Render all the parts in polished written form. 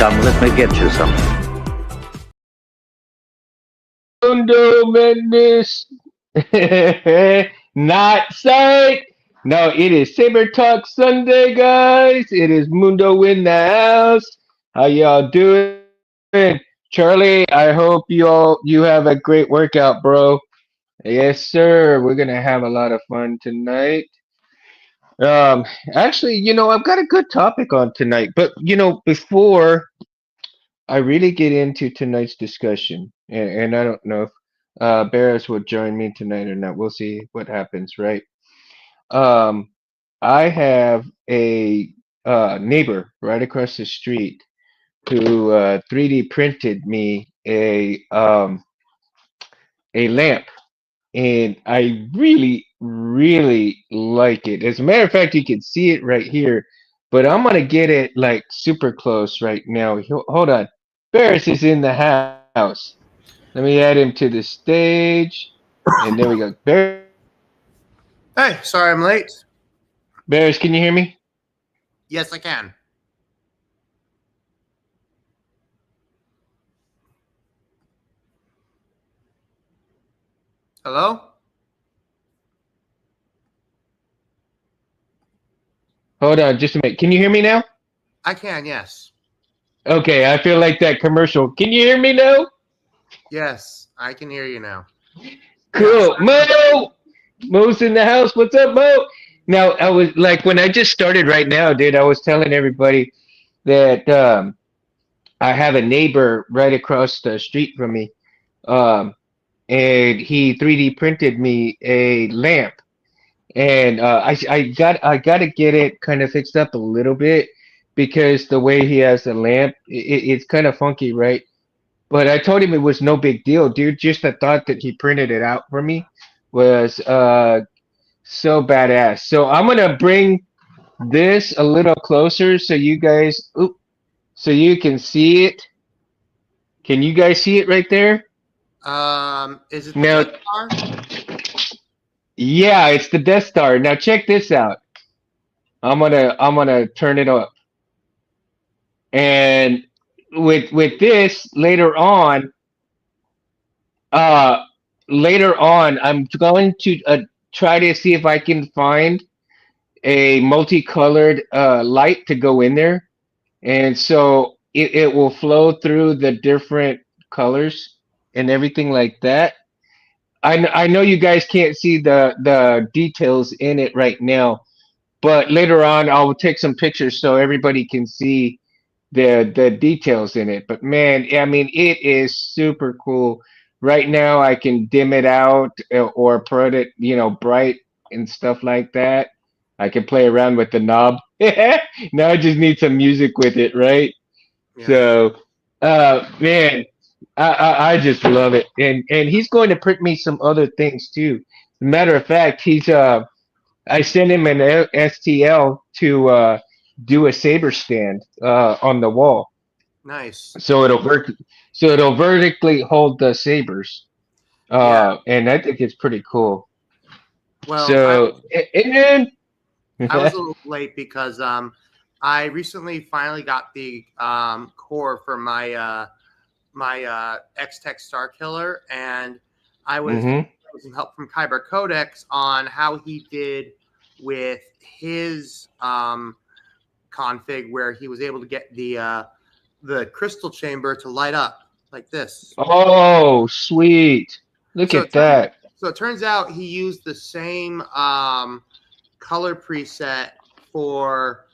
Come, let me get you some. Mundo Madness. Not sight. No, it is Saber Talk Sunday, guys. It is Mundo in the house. How y'all doing? Charlie, I hope you have a great workout, bro. Yes, sir. We're gonna have a lot of fun tonight. Um, Actually, I've got a good topic on tonight, but before I really get into tonight's discussion, and I don't know if Barris will join me tonight or not. We'll see what happens, right? Um, I have a neighbor right across the street who 3D printed me a lamp, and I really, really like it. As a matter of fact, you can see it right here, but I'm gonna get it like super close right now. Hold on, Barris is in the house. Let me add him to the stage, and there we go. Hey, sorry I'm late. Barris, can you hear me? Yes, I can. Hello? Hold on, just a minute. Can you hear me now? I can, yes. Okay, I feel like that commercial. Can you hear me now? Yes, I can hear you now. Yes. Cool. Mo! Mo's in the house. What's up, Mo? Now, I was like, when I just started right now, dude, I was telling everybody that I have a neighbor right across the street from me. Um, and he 3D printed me a lamp. And I got to get it kind of fixed up a little bit because the way he has the lamp, it's kind of funky, right? But I told him it was no big deal, dude. Just the thought that he printed it out for me was so badass. So I'm gonna bring this a little closer so you guys, so you can see it. Can you guys see it right there? Is it the Now, Death Star? yeah, it's the Death Star. Now check this out. I'm gonna turn it up, and with this uh, later on, I'm going to try to see if I can find a multicolored light to go in there, and so it will flow through the different colors and everything like that. I know you guys can't see the details in it right now, but later on I'll take some pictures so everybody can see the details in it. But man, I mean, it is super cool. Right now, I can dim it out or put it, bright and stuff like that. I can play around with the knob. Now I just need some music with it, right? Yeah. So, man, I just love it. And he's going to print me some other things too. Matter of fact, I sent him an STL to do a saber stand on the wall, Nice. so it'll vertically hold the sabers, Yeah. and I think it's pretty cool. Well, So and I was then a little late because I recently finally got the core for my X-Tech Star Killer, and I was hmm getting some help from Kyber Codex on how he did with his config, where he was able to get the crystal chamber to light up like this. oh sweet, look So at that. it turns out he used the same color preset for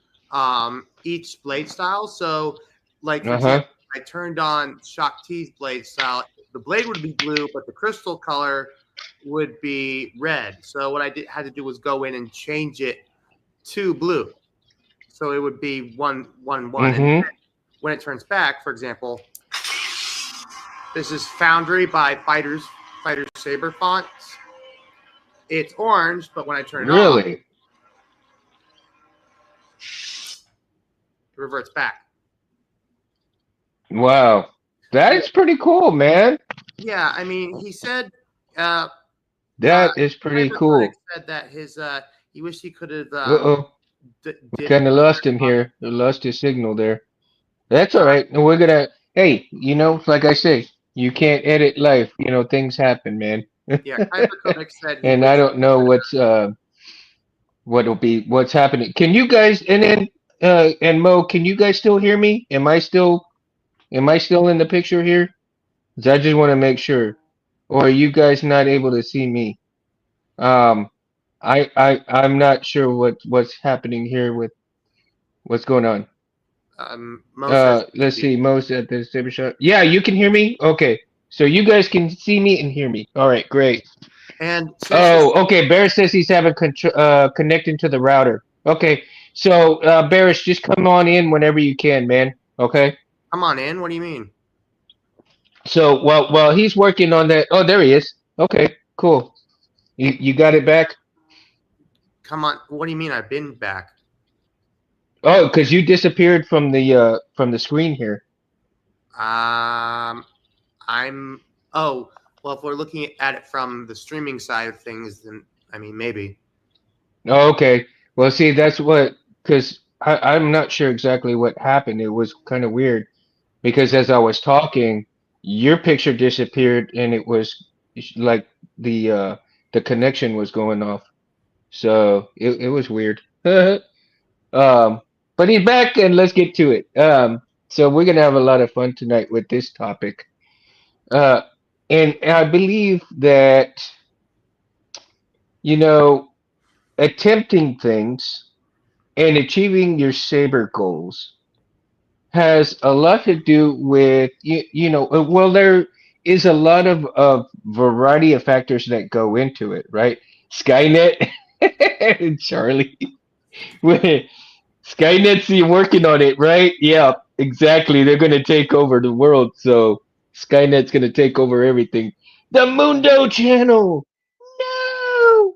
each blade style. So, like for Uh-huh. example, I turned on Shock T's blade style. The blade would be blue, but the crystal color would be red. So what had to do was go in and change it to blue. So it would be one. And hmm when it turns back, for example, this is Foundry by Fighter Saber fonts. It's orange, but when I turn it off, Really? it reverts back. Wow, that Yeah, is pretty cool, man. yeah. I mean, he said, uh, That is pretty Cyber Codex cool. said that he wished he could have Uh-oh, we did kind of lost him here. We lost his signal there. That's all right. And we're gonna. Hey, like I say, you can't edit life. Things happen, man. Yeah, Kyber Koenig said he And I wished. don't know what's happening. Can you guys and Mo, can you guys still hear me? Am I still in the picture here? 'Cause I just want to make sure. Or are you guys not able to see me? Um, I'm not sure what's happening here with what's going on. Mo says Let's see. Mo's at the saber shot. Yeah, you can hear me. Okay, so you guys can see me and hear me. All right, great. and since this, Oh, okay. Barris says he's having connecting to the router. Okay, so Barris, just come on in whenever you can, man. Okay. come on in. What do you mean? So while he's working on that. Oh, there he is. Okay, cool. You got it back. Come on. What do you mean? I've been back. Oh, because you disappeared from the screen here. Um, I'm. Oh, well, if we're looking at it from the streaming side of things, then I mean maybe. Oh, okay. Well, see, that's what because I'm not sure exactly what happened. It was kind of weird because as I was talking, your picture disappeared and it was like the connection was going off. So it was weird. But he's back and let's get to it. So we're gonna have a lot of fun tonight with this topic. Uh, and I believe that, you know, attempting things and achieving your saber goals has a lot to do with well, there is a lot of variety of factors that go into it, right? Skynet and Charlie. Skynet's working on it, right? Yeah, exactly. They're going to take over the world, so Skynet's going to take over everything. The Mundo channel. No.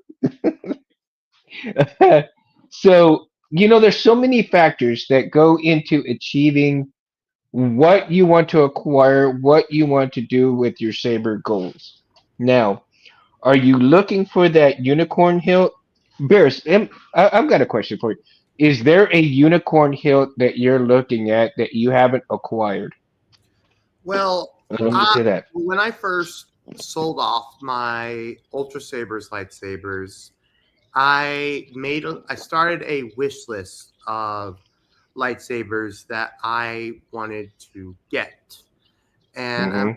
So, there's so many factors that go into achieving what you want to acquire, what you want to do with your saber goals. Now, are you looking for that unicorn hilt? Bears, I've got a question for you. Is there a unicorn hilt that you're looking at that you haven't acquired? Well, Let me say that. when I first sold off my Ultra Sabers lightsabers, I started a wish list of lightsabers that I wanted to get, and Mm-hmm.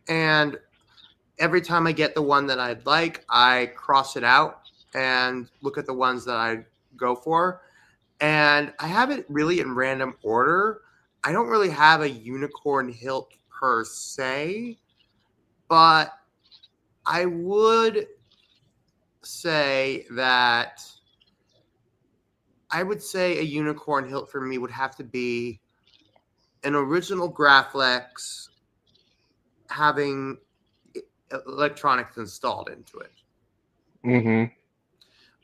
and every time I get the one that I'd like, I cross it out and look at the ones that I go for, and I have it really in random order. I don't really have a unicorn hilt per se, but I would say that I would say a unicorn hilt for me would have to be an original Graflex having electronics installed into it. Mm-hmm.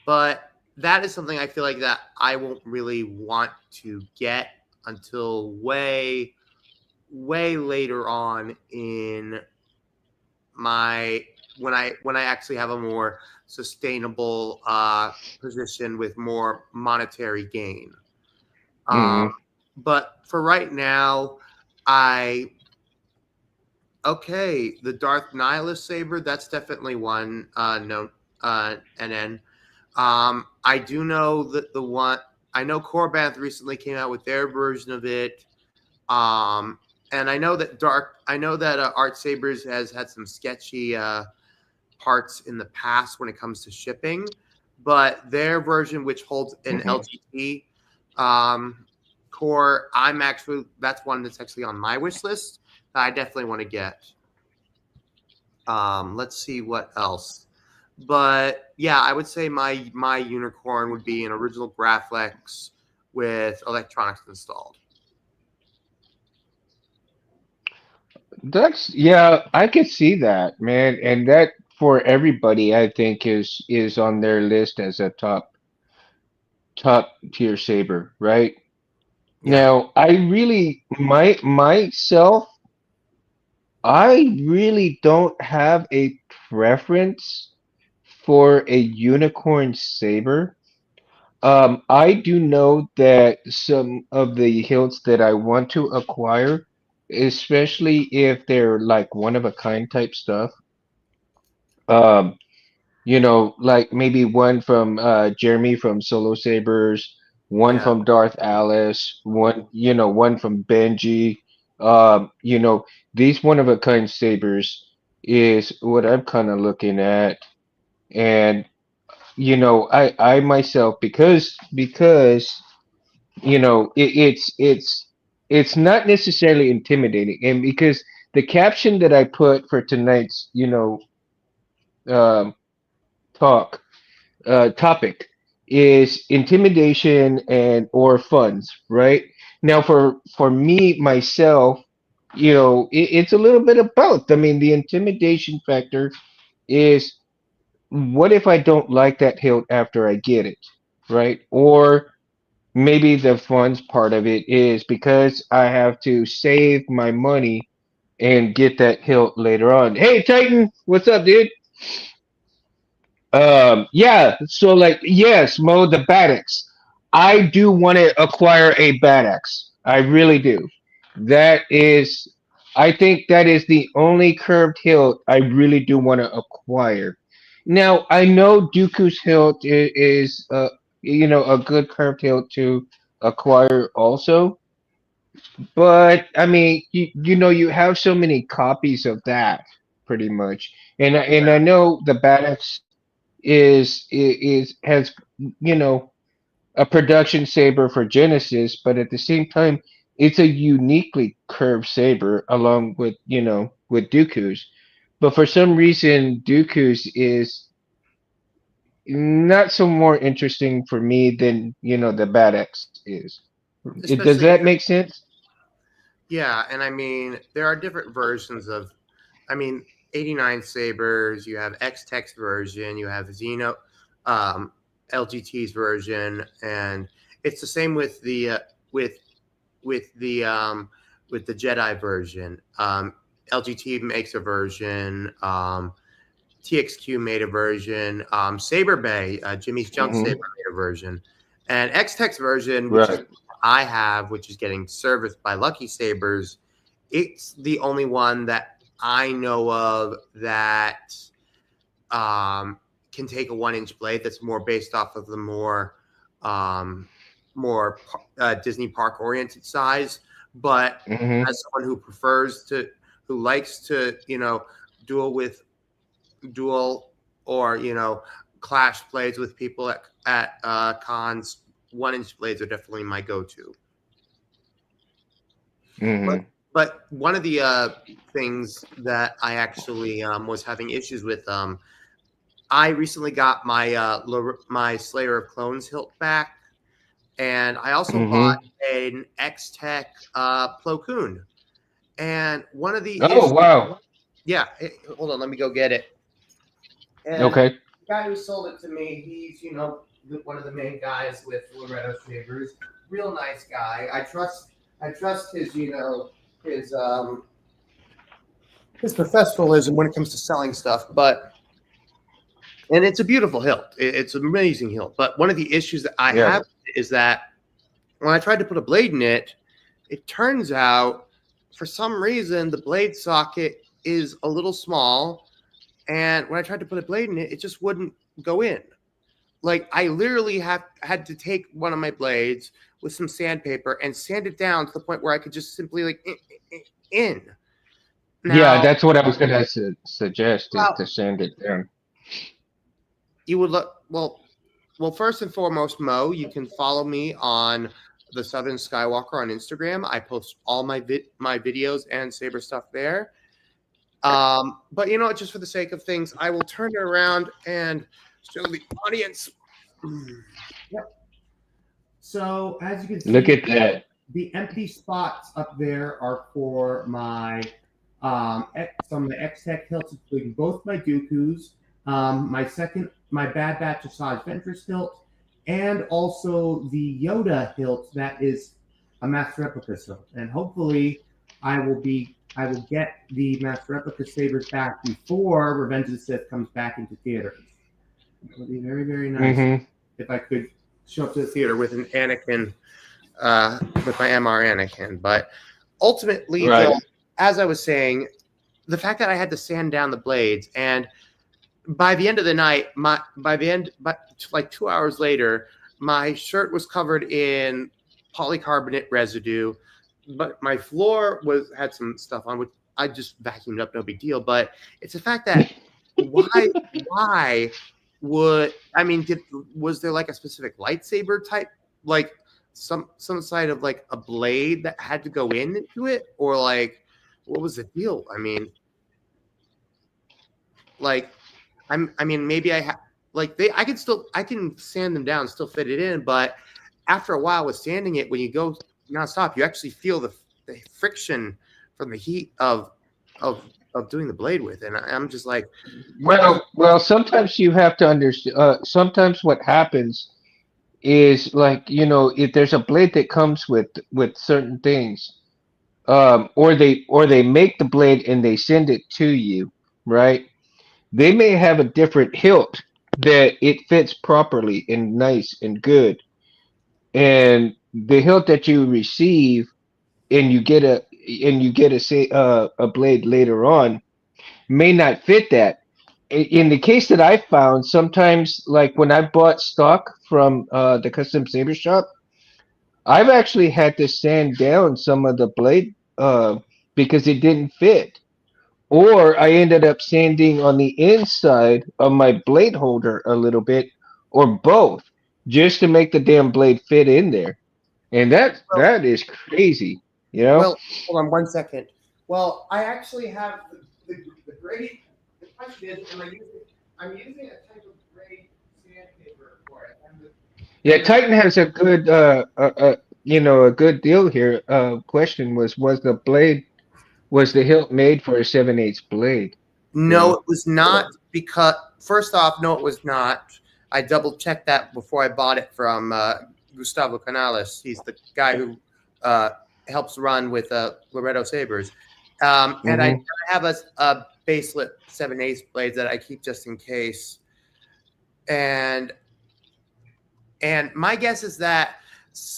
But that is something I feel like that I won't really want to get until way later on in my when I actually have a more sustainable position with more monetary gain. Um, Mm-hmm. but for right now, I okay, the Darth Nihilus saber, that's definitely one. No, and then I do know that the one I know Corbanth recently came out with their version of it. Um, and I know that Art Sabers has had some sketchy parts in the past when it comes to shipping, but their version, which holds an Mm-hmm. LGT um, core, that's one that's actually on my wish list that I definitely want to get. Let's see what else. But yeah, I would say my unicorn would be an original Graflex with electronics installed. Yeah, I could see that, man, and that for everybody, I think is on their list as a top tier saber, right? Yeah. Now, myself, I really don't have a preference for a unicorn saber. I do know that some of the hilts that I want to acquire, especially if they're like one of a kind type stuff, um, like maybe one from Jeremy from Solo Sabers, one Yeah. from Darth Alice, one from Benji. You know, these one of a kind sabers is what I'm kind of looking at. And I myself, because it's not necessarily intimidating, and because the caption that I put for tonight's um, talk topic is intimidation and or funds, right? Now, for me myself, it's a little bit of both. I mean, the intimidation factor is, what if I don't like that hilt after I get it, right? Or maybe the funds part of it is because I have to save my money and get that hilt later on. Hey, Titan, what's up, dude? Yeah, so like, yes, Mo, the Badax. I do want to acquire a Badax. I really do. That is, I think that is the only curved hilt I really do want to acquire. Now, I know Dooku's hilt is a good curved hilt to acquire also, but I mean, you have so many copies of that pretty much. And I know the Badax has you know a production saber for Genesis, but at the same time, it's a uniquely curved saber along with Dooku's. But for some reason, Dooku's is not so more interesting for me than the Bad X is. Does Especially that because, make sense? yeah, and I mean, there are different versions of, I mean, 89 Sabers, you have X-Tex version, you have Xeno, um, LGT's version, and it's the same with with with the um, with the Jedi version. LGT makes a version. TXQ made a version. Saber Bay, Jimmy's Junk Saber Hmm. made a version, and X-Tex version, which is Right. I have, which is getting serviced by Lucky Sabers. It's the only one that I know of that um, can take a 1 inch blade. That's more based off of the um, more Disney park oriented size. But Hmm. as someone who likes to, duel with duel or clash blades with people at cons, 1 inch blades are definitely my go-to. But Hmm. but one of the things that I actually was having issues with, I recently got my Slayer of Clones hilt back, and I also bought Hmm. an X Tech Plo Koon. And one of the Oh, issues, wow. yeah, hold on, let me go get it. And Okay. the guy who sold it to me, he's one of the main guys with Loretto Sabers. Real nice guy. I trust his his um his professionalism when it comes to selling stuff. And it's a beautiful hilt. It's an amazing hilt. But one of the issues that I Yeah. have is that when I tried to put a blade in it, it turns out for some reason the blade socket is a little small. And when I tried to put a blade in it, it just wouldn't go in. Like I literally had to take one of my blades with some sandpaper and sand it down to the point where I could just simply like in. Yeah, Now, that's what I was gonna suggest, is well, to sand it down. you would look well. First and foremost, Mo, you can follow me on the Southern Skywalker on Instagram. I post all my videos and Saber stuff there. But just for the sake of things, I will turn it around and show the audience. Yep. So as you can Look see, at that. the empty spots up there are for my some of the X-Tech hilts, including both my Dooku's, my Bad Batch Asajj Ventress hilt, and also the Yoda hilt that is a Master Replica hilt. And hopefully, I will get the Master Replica sabers back before Revenge of the Sith comes back into theaters. It would be very, very nice Hmm. if I could show up to the theater with an Anakin, with my MR Anakin. But ultimately, Right. though, as I was saying, the fact that I had to sand down the blades, and by the end of the night, but like 2 hours later, my shirt was covered in polycarbonate residue, but my floor had some stuff on which I just vacuumed up, no big deal. But it's the fact that why would I mean? Was there like a specific lightsaber type, like some side of like a blade that had to go into it, or like what was the deal? I mean, like I mean, maybe I have like I can sand them down, still fit it in, but after a while with sanding it, when you go nonstop, you actually feel the friction from the heat of doing the blade with, and I'm just like, Well, sometimes you have to understand. Sometimes what happens is like, if there's a blade that comes with certain things, or they make the blade and they send it to you, right? They may have a different hilt that it fits properly and nice and good, and the hilt that you receive and you get say a blade later on may not fit that. In the case that I found, sometimes like when I bought stock from the custom saber shop, I've actually had to sand down some of the blade because it didn't fit. Or I ended up sanding on the inside of my blade holder a little bit, or both, just to make the damn blade fit in there. And that well, that is crazy, you know? well, hold on 1 second. Well, I actually have the grade. The question is, I'm using a type of grade sandpaper for it, Yeah, and the Titan has a good a good deal here. Question was the hilt made for a 7/8 blade, you no, know? it was not, because first off, no, it was not. I double checked that before I bought it from Gustavo Canales. He's the guy who uh, helps run with Loretto Sabers. And I Hmm. have a baselit 7/8 blades that I keep just in case. And my guess is that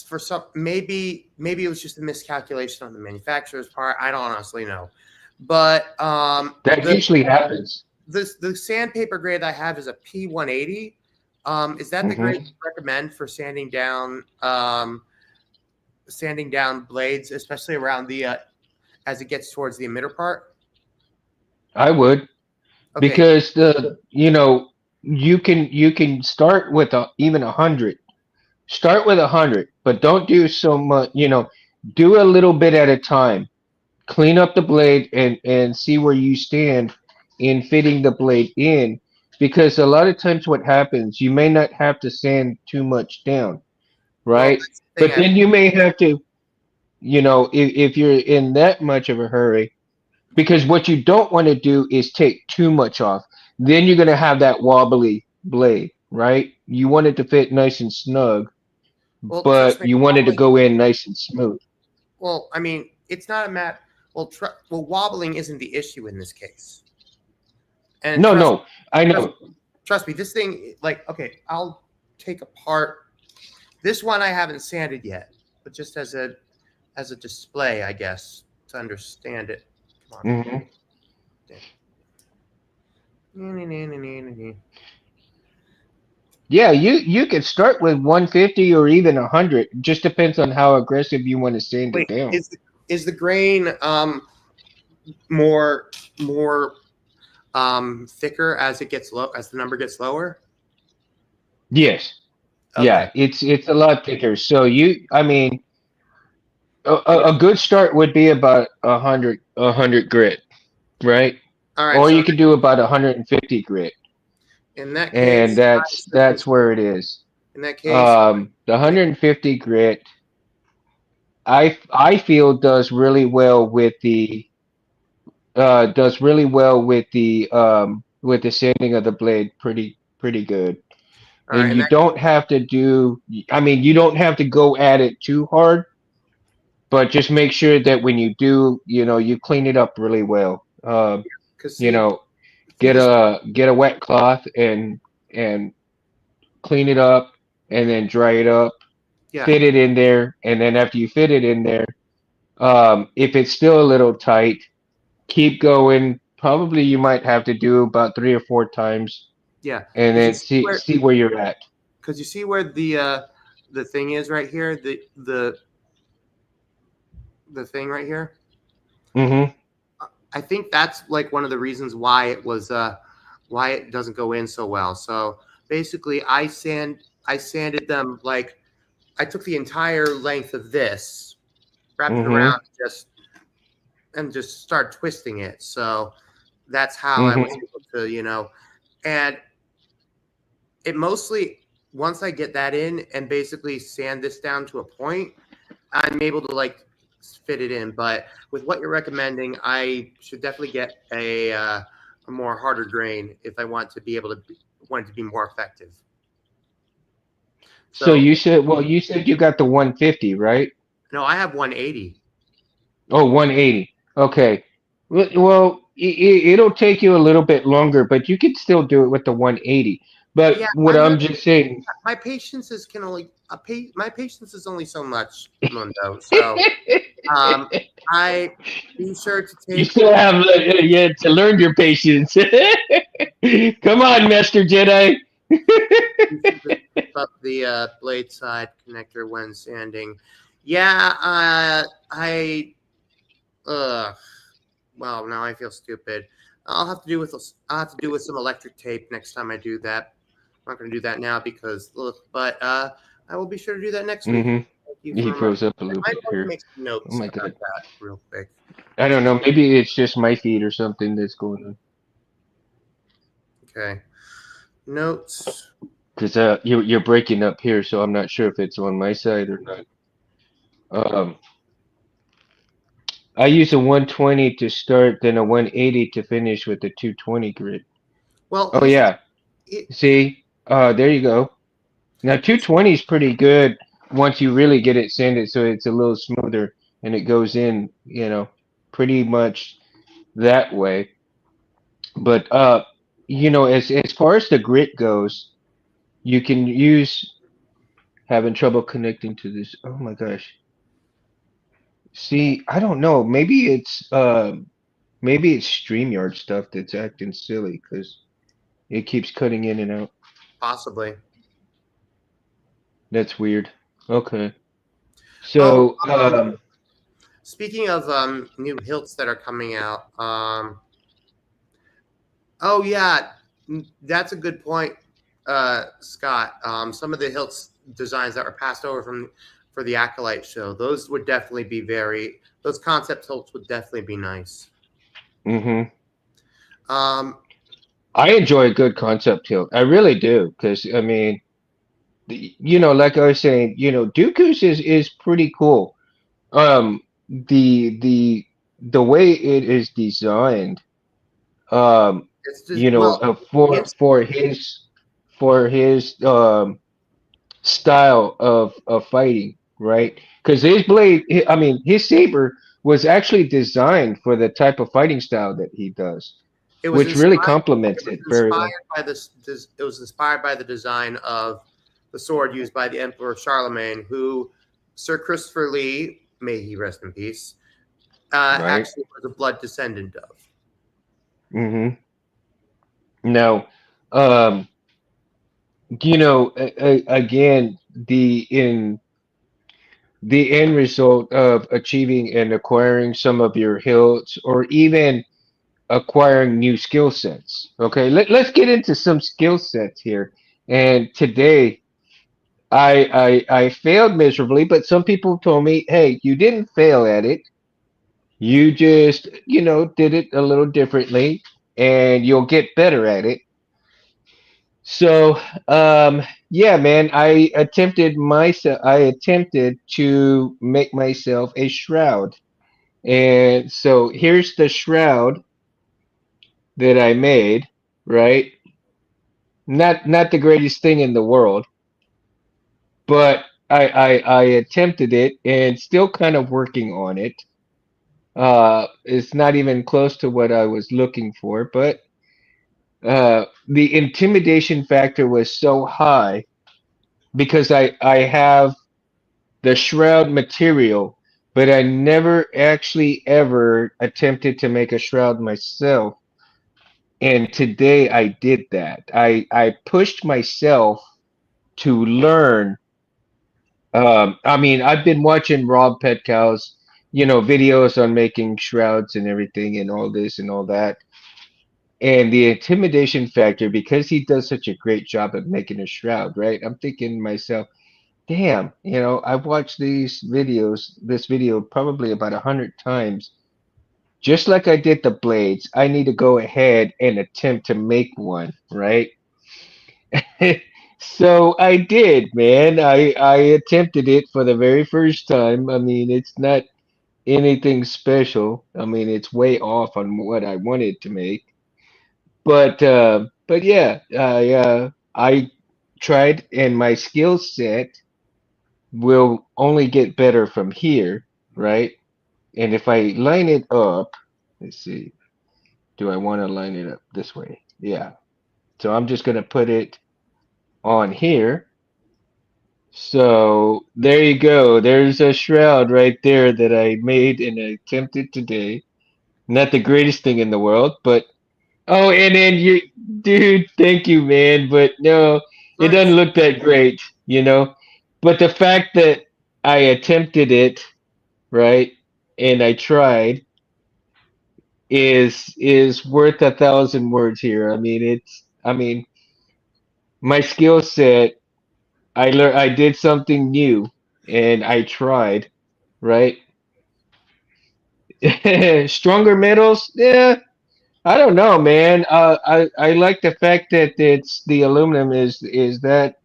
for some, maybe it was just a miscalculation on the manufacturer's part. I don't honestly know. But That usually happens. the sandpaper grade I have is a P180. Is that the grade Hmm. you recommend for sanding down blades, especially around the as it gets towards the emitter part? I would, Okay, because you can start with even 100. Start with 100, but don't do so much. Do a little bit at a time. Clean up the blade and see where you stand in fitting the blade in, because a lot of times what happens, you may not have to sand too much down, well, right? that's the thing. But then you may have to, if you're in that much of a hurry, because what you don't want to do is take too much off. Then you're going to have that wobbly blade, right? You want it to fit nice and snug, Well, trust but me, you want it to wobbling. go in nice and smooth. Well, I mean, it's not a mat. Well, wobbling isn't the issue in this case. And No, no, I know. trust me, this thing, like, okay, I'll take apart this one. I haven't sanded yet, but just as a display, I guess, to understand it. Come on. Hmm. Yeah, you could start with 150 or even 100. Just depends on how aggressive you want to sand it Wait, down. is the grain more more thicker as it gets low, as the number gets lower? Yes. Okay. Yeah, it's a lot thicker. So I mean, a good start would be about 100 grit, right? All right. Or So you could do about 150 grit, in that and case, I that's suggest where it is. in that case, The 150 grit, I feel does really well with the sanding of the blade, pretty good. all right. And you don't have to I mean, you don't have to go at it too hard, but just make sure that when you do, you clean it up really well. Because You see, know, through this, get a wet cloth and clean it up. and then dry it up, Yeah, fit it in there, and then after you fit it in there, if it's still a little tight, keep going. Probably you might have to do about 3 or 4 times, yeah. and Because you then see see where see where you're at. because you see where the thing is right here, the thing right here. Mm-hmm. I think that's like one of the reasons why it doesn't go in so well. So basically, I sanded them like I took the entire length of this, wrapped it around, Mm-hmm. just start twisting it. So that's how I was Mm-hmm. able to, and it mostly once I get that in and basically sand this down to a point, I'm able to like fit it in. But with what you're recommending, I should definitely get a more harder grain if I want it to be more effective. So So you said you got the 150, right? no, I have 180. Oh, 180. Okay. Well, it'll take you a little bit longer, but you can still do it with the 180. But Yeah, what I know I'm just saying, my patience is can only my patience is only so much, Mundo. So um, I be sure to you take still have yeah, to learn your patience. Come on, Master Jedi. be sure to tip up the blade side connector when sanding. Yeah, uh, well, now I feel stupid. I'll have to do with some electric tape next time I do that. I'm not going to do that now because, ugh, but I will be sure to do that next week. Mm-hmm. Thank you He for reminding froze up a me. little I bit might here. make some Oh notes my about God. that real quick. I don't know. Maybe it's just my feet or something that's going on. Okay, notes. Because you're breaking up here, so I'm not sure if it's on my side or not. Um, I use a 120 to start, then a 180 to finish with the 220 grit. Well, Oh yeah, see, there you go. Now here's 220 is pretty good once you really get it sanded, so it's a little smoother and it goes in, pretty much that way. But as far as the grit goes, you can use having trouble connecting to this. Oh my gosh. See, I don't know. Maybe it's StreamYard stuff that's acting silly because it keeps cutting in and out. possibly. That's weird. Okay. Oh, So, speaking of new hilts that are coming out, oh yeah, that's a good point, Scott. Some of the hilts designs that were passed over from for the Acolyte show, those would definitely be those concept hilts would definitely be nice. hmm Um, I enjoy a good concept tilt. I really do, because I mean, like I was saying, Dooku's is pretty cool. The way it is designed, it's just for it's his style of fighting, right? Because I mean, his saber was actually designed for the type of fighting style that he does, it was which really inspired. It complements was it very well. inspired by this. It was inspired by the design of the sword used by the Emperor Charlemagne, who Sir Christopher Lee, may he rest in peace, Right? actually was a blood descendant of. hmm Now, um, again, the end result of achieving and acquiring some of your hilts, or even acquiring new skill sets. Okay, let's get into some skill sets here. And today, I failed miserably, but some people told me, hey, you didn't fail at it. You just, did it a little differently, and you'll get better at it. So, yeah, man, I attempted to make myself a shroud. And so here's the shroud that I made, right? Not the greatest thing in the world, but I attempted it and still kind of working on it. It's not even close to what I was looking for, but the intimidation factor was so high because I have the shroud material, but I never actually ever attempted to make a shroud myself. And today I did that. I pushed myself to learn. I mean, I've been watching Rob Petkow's, videos on making shrouds and everything and all this and all that. And the intimidation factor, because he does such a great job at making a shroud, right? I'm thinking to myself, damn, I've watched this video probably about 100 times. Just like I did the blades, I need to go ahead and attempt to make one, right? So I did, man. I attempted it for the very first time. I mean, it's not anything special. I mean, it's way off on what I wanted to make. But yeah, I tried, and my skill set will only get better from here, right? And if I line it up, let's see, do I want to line it up this way? Yeah. So I'm just gonna put it on here. So there you go. There's a shroud right there that I made and attempted today. Not the greatest thing in the world, but oh, and then dude, thank you, man. But no, it doesn't Nice. look that great. But the fact that I attempted it, right, and I tried is worth 1,000 words here. I mean, my skill set. I did something new, and I tried, right? Stronger metals, yeah. I don't know, man. I like the fact that it's the aluminum is that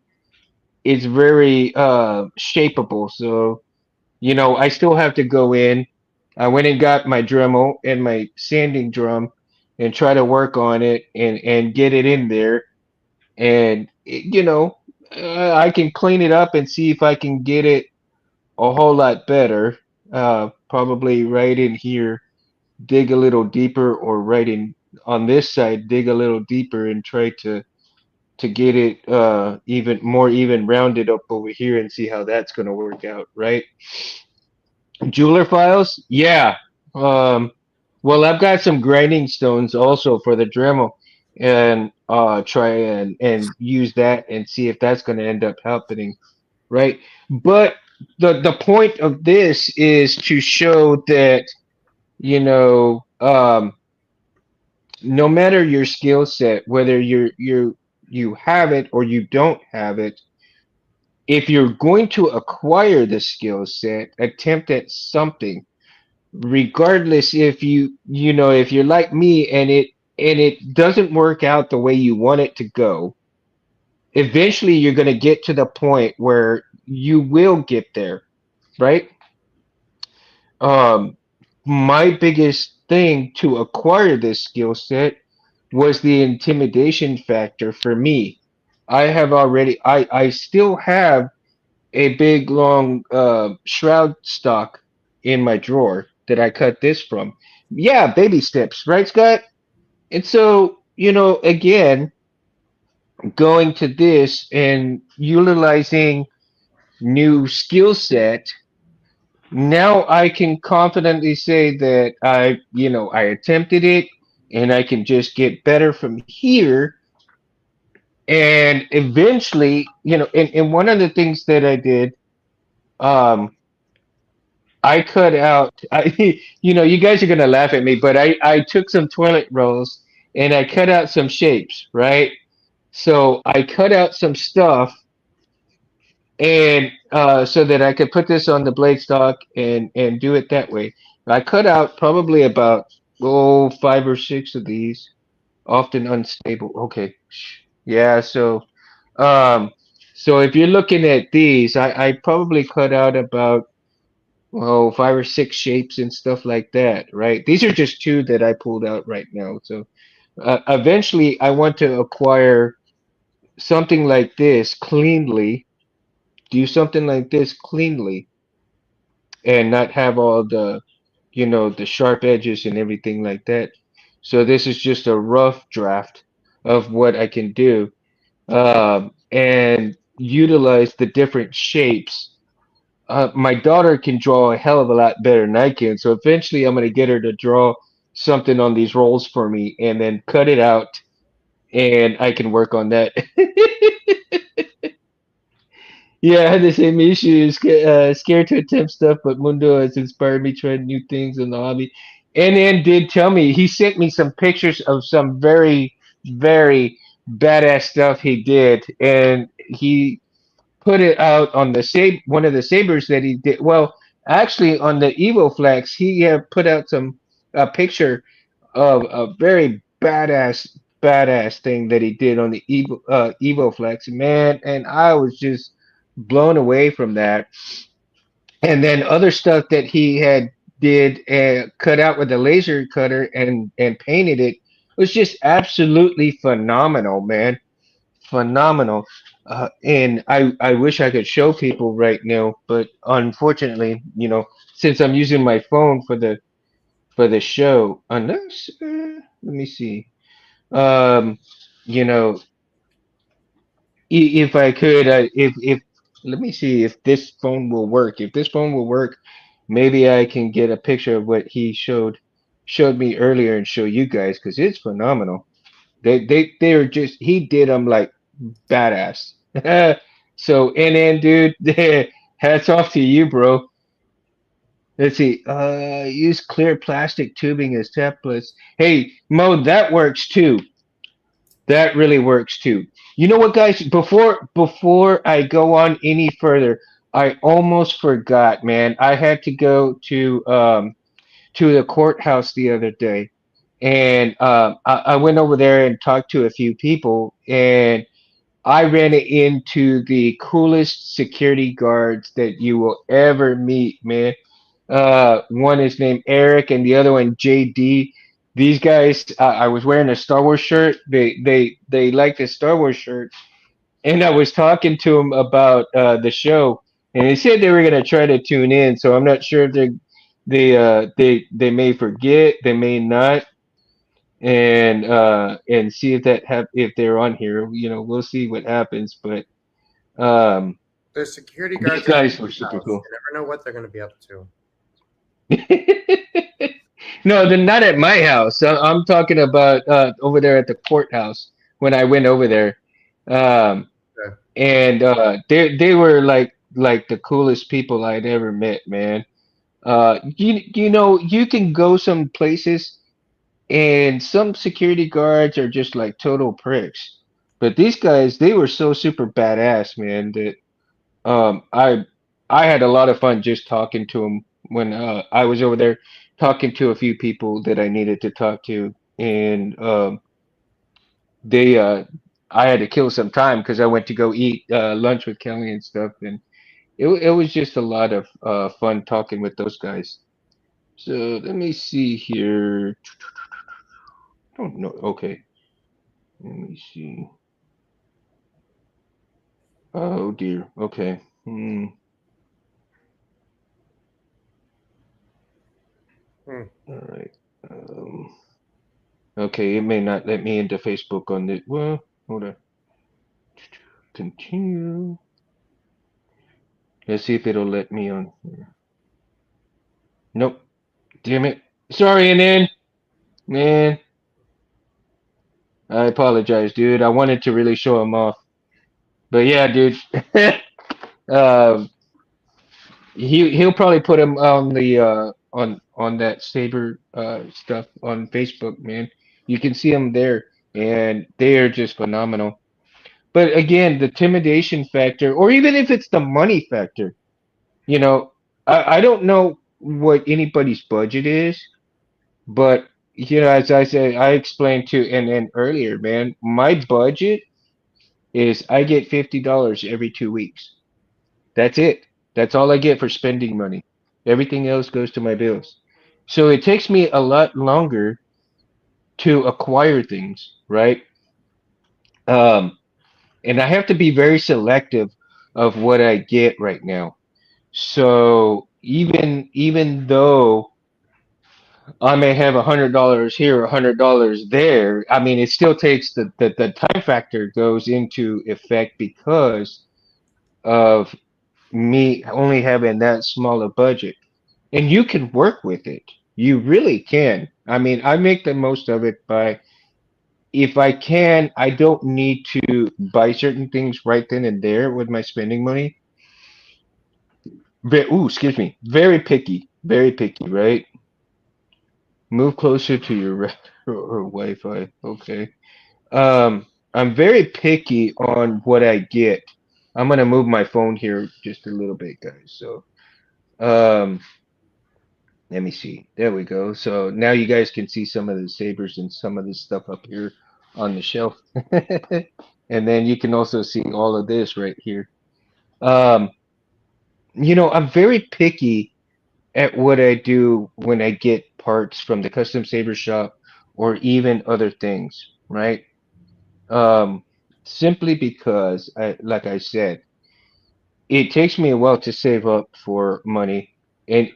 it's very shapeable. So I still have to go in. I went and got my Dremel and my sanding drum and try to work on it and get it in there. And I can clean it up and see if I can get it a whole lot better. Probably right in here, dig a little deeper, or right in on this side, dig a little deeper and try to get it even more even rounded up over here and see how that's going to work out, right? Jeweler files, yeah. Um, well, I've got some grinding stones also for the Dremel, and try and use that and see if that's going to end up happening, right? But the point of this is to show that no matter your skill set, whether you have it or you don't have it, if you're going to acquire the skill set, attempt at something, regardless if you're like me and it doesn't work out the way you want it to go. Eventually, you're going to get to the point where you will get there, right? Um, my biggest thing to acquire this skill set was the intimidation factor for me. I still have a big long shroud stock in my drawer that I cut this from. Yeah, baby steps, right, Scott? And so, again, going to this and utilizing new skill set, now I can confidently say that I attempted it and I can just get better from here. And eventually, and one of the things that I did, um, I cut out, you guys are going to laugh at me, but I took some toilet rolls and I cut out some shapes, right? So I cut out some stuff and so that I could put this on the blade stock and do it that way. I cut out probably about 5 or 6 of these, often unstable. Okay, yeah. Um, so if you're looking at these, I probably cut out about 5 or 6 shapes and stuff like that, right? These are just two that I pulled out right now. So eventually, I want to acquire something like this cleanly, do something like this cleanly, and not have all the sharp edges and everything like that. So this is just a rough draft of what I can do. And utilize the different shapes. My daughter can draw a hell of a lot better than I can, so eventually I'm gonna get her to draw something on these rolls for me, and then cut it out, and I can work on that. Yeah, I had the same issue. Scared to attempt stuff, but Mundo has inspired me trying new things in the hobby. And then did tell me he sent me some pictures of some very, very badass stuff he did, and he put it out on the one of the sabers that he did. Well, actually, on the Evo Flex, he put out some a picture of a very badass thing that he did on the Evo Flex, man, and I was just blown away from that. And then other stuff that he had did cut out with a laser cutter and painted it was just absolutely phenomenal, man, phenomenal. And I wish I could show people right now, but unfortunately, since I'm using my phone for the show, unless let me see, um, you know, if I could, if let me see if this phone will work. If this phone will work, maybe I can get a picture of what he showed me earlier and show you guys because it's phenomenal. They're just he did them like badass. So and then dude, hats off to you, bro. Let's see. Use clear plastic tubing as templates. Hey, Mo, that works too. That really works too. You know what, guys? Before I go on any further, I almost forgot, man. I had to go to the courthouse the other day, and I went over there and talked to a few people, and I ran into the coolest security guards that you will ever meet, man. One is named Eric, and the other one JD. These guys, I was wearing a Star Wars shirt. They liked the Star Wars shirt, and I was talking to them about the show, and they said they were gonna try to tune in. So I'm not sure if they may forget, they may not, and see if if they're on here. We'll see what happens, but um, There's security these guards at guys the were super house. cool. You never know what they're going to be up to. No, they're not at my house. I'm talking about over there at the courthouse when I went over there. Um, Okay. and they were like the coolest people I'd ever met, man. You can go some places and some security guards are just like total pricks. But these guys, they were so super badass, man, that Um, I I had a lot of fun just talking to him when I was over there talking to a few people that I needed to talk to, and they I had to kill some time because I went to go eat lunch with Kelly and stuff, and it was just a lot of fun talking with those guys. So let me see here. Oh no, okay. Let me see. Oh dear. Okay. Hmm. All right. Um, Okay, it may not let me into Facebook on this. Well, hold on. Continue. Let's see if it'll let me on here. Nope. Damn it. Sorry, and then, man, I apologize, dude. I wanted to really show him off. But yeah, dude. um, he'll probably put him on the on that Saber stuff on Facebook, man. You can see him there, and they are just phenomenal. But again, the intimidation factor, or even if it's the money factor, You know, I don't know what anybody's budget is, but as I said, I explained to and earlier, man, my budget is I get $50 every 2 weeks. That's it. That's all I get for spending money. Everything else goes to my bills. So it takes me a lot longer to acquire things, right? Um, and I have to be very selective of what I get right now. So even though I may have $100 here, $100 there. I mean, it still takes the time factor goes into effect because of me only having that small a budget. And you can work with it. You really can. I mean, I make the most of it by, if I can, I don't need to buy certain things right then and there with my spending money. Excuse me. Very picky, right? Move closer to your or Wi-Fi. Okay. I'm very picky on what I get. I'm gonna move my phone here just a little bit, guys. So, um, let me see. There we go. So now you guys can see some of the sabers and some of the stuff up here on the shelf. And then you can also see all of this right here. Um, I'm very picky at what I do when I get parts from the custom saber shop or even other things, right? Um, Simply because like I said, it takes me a while to save up for money. And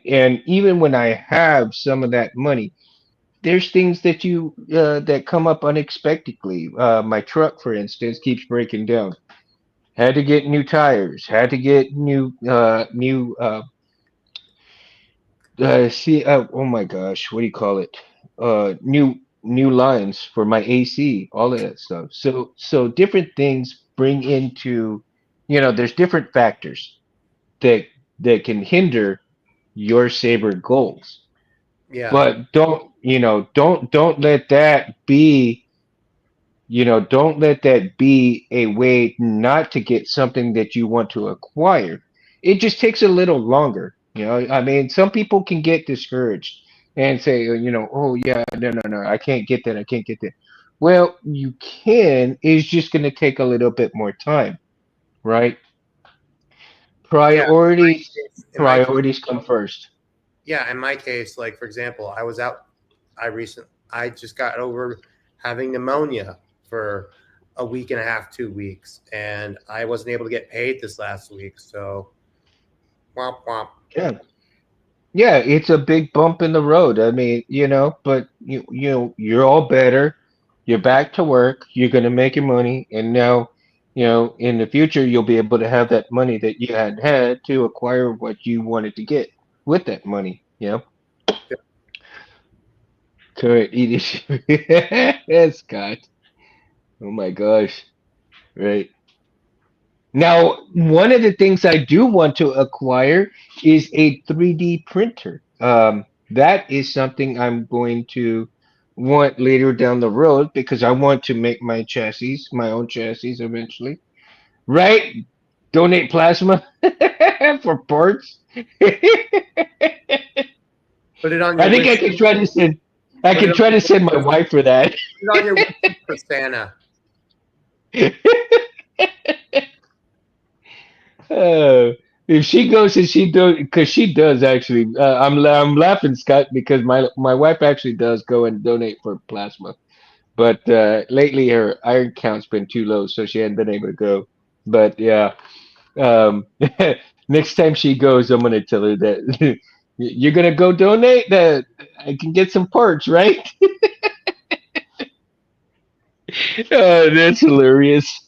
even when I have some of that money, there's things that come up unexpectedly. My truck, for instance, keeps breaking down. Had to get new tires. Had to get oh my gosh, what do you call it? New lines for my AC, all of that stuff. So different things bring into, there's different factors that can hinder your saber goals. Yeah. But don't let that be, don't let that be a way not to get something that you want to acquire. It just takes a little longer. I mean, some people can get discouraged and say, oh yeah, no, I can't get that. I can't get that. Well, you can. It's just going to take a little bit more time, right? Yeah. Priorities, In my case, priorities come first. yeah. In my case, like for example, I was out. I just got over having pneumonia for a week and a half, 2 weeks, and I wasn't able to get paid this last week. So, womp womp. Yeah. Yeah, it's a big bump in the road. I mean, but you're all better. You're back to work. You're gonna make your money, and now, in the future, you'll be able to have that money that you had to acquire what you wanted to get with that money. Correct. Yes, Scott. Oh my gosh. Right. Now, one of the things I do want to acquire is a 3D printer. That is something I'm going to want later down the road because I want to make my own chassis eventually. Right? Donate plasma for parts. Put it on I your think wish. I Put it can on try your to send wish my list. wife for that. Put it on your wish list for Santa. Uh, if she goes and she do, because she does actually. I'm laughing, Scott, because my wife actually does go and donate for plasma, but lately her iron count's been too low, so she hasn't been able to go. But yeah, um, next time she goes, I'm gonna tell her that you're gonna go donate. That I can get some parts, right? That's hilarious.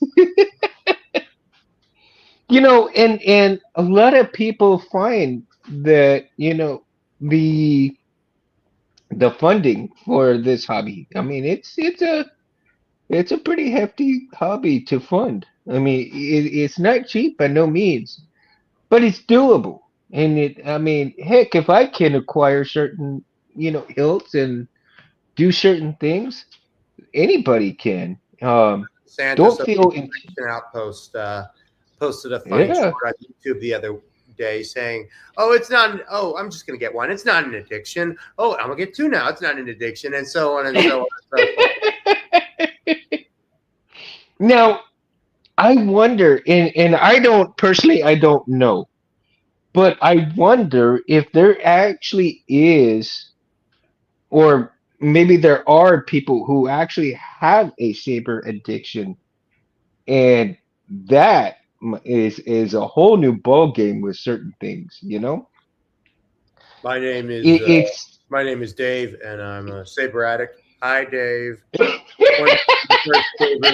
And a lot of people find that the the funding for this hobby. I mean, it's a pretty hefty hobby to fund. I mean, it's not cheap by no means, but it's doable. And I mean, heck, if I can acquire certain hilts and do certain things, anybody can. Santa Don't Social feel in, Action Outpost posted a funny yeah. short on YouTube the other day saying, "Oh, it's not. Oh, I'm just gonna get one. It's not an addiction. Oh, I'm gonna get two now. It's not an addiction," and so on and so on and so forth. Now, I wonder, and I don't personally, I don't know, but I wonder if there actually is, or maybe there are people who actually have a saber addiction, and that is a whole new ball game with certain things. My name is It's my name is Dave, and I'm a saber addict. Hi, Dave. One of the first saber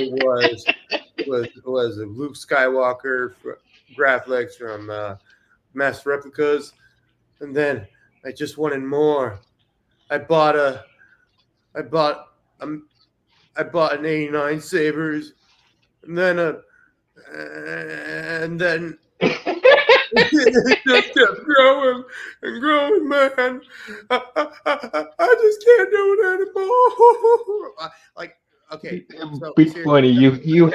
was Luke Skywalker. Graphics from Mass Replicas, and then I just wanted more. I bought a I bought um I bought an '89 Sabers, and then a and then it just kept growing and growing, man. I just can't do it anymore. Like, okay, so Be seriously, funny. You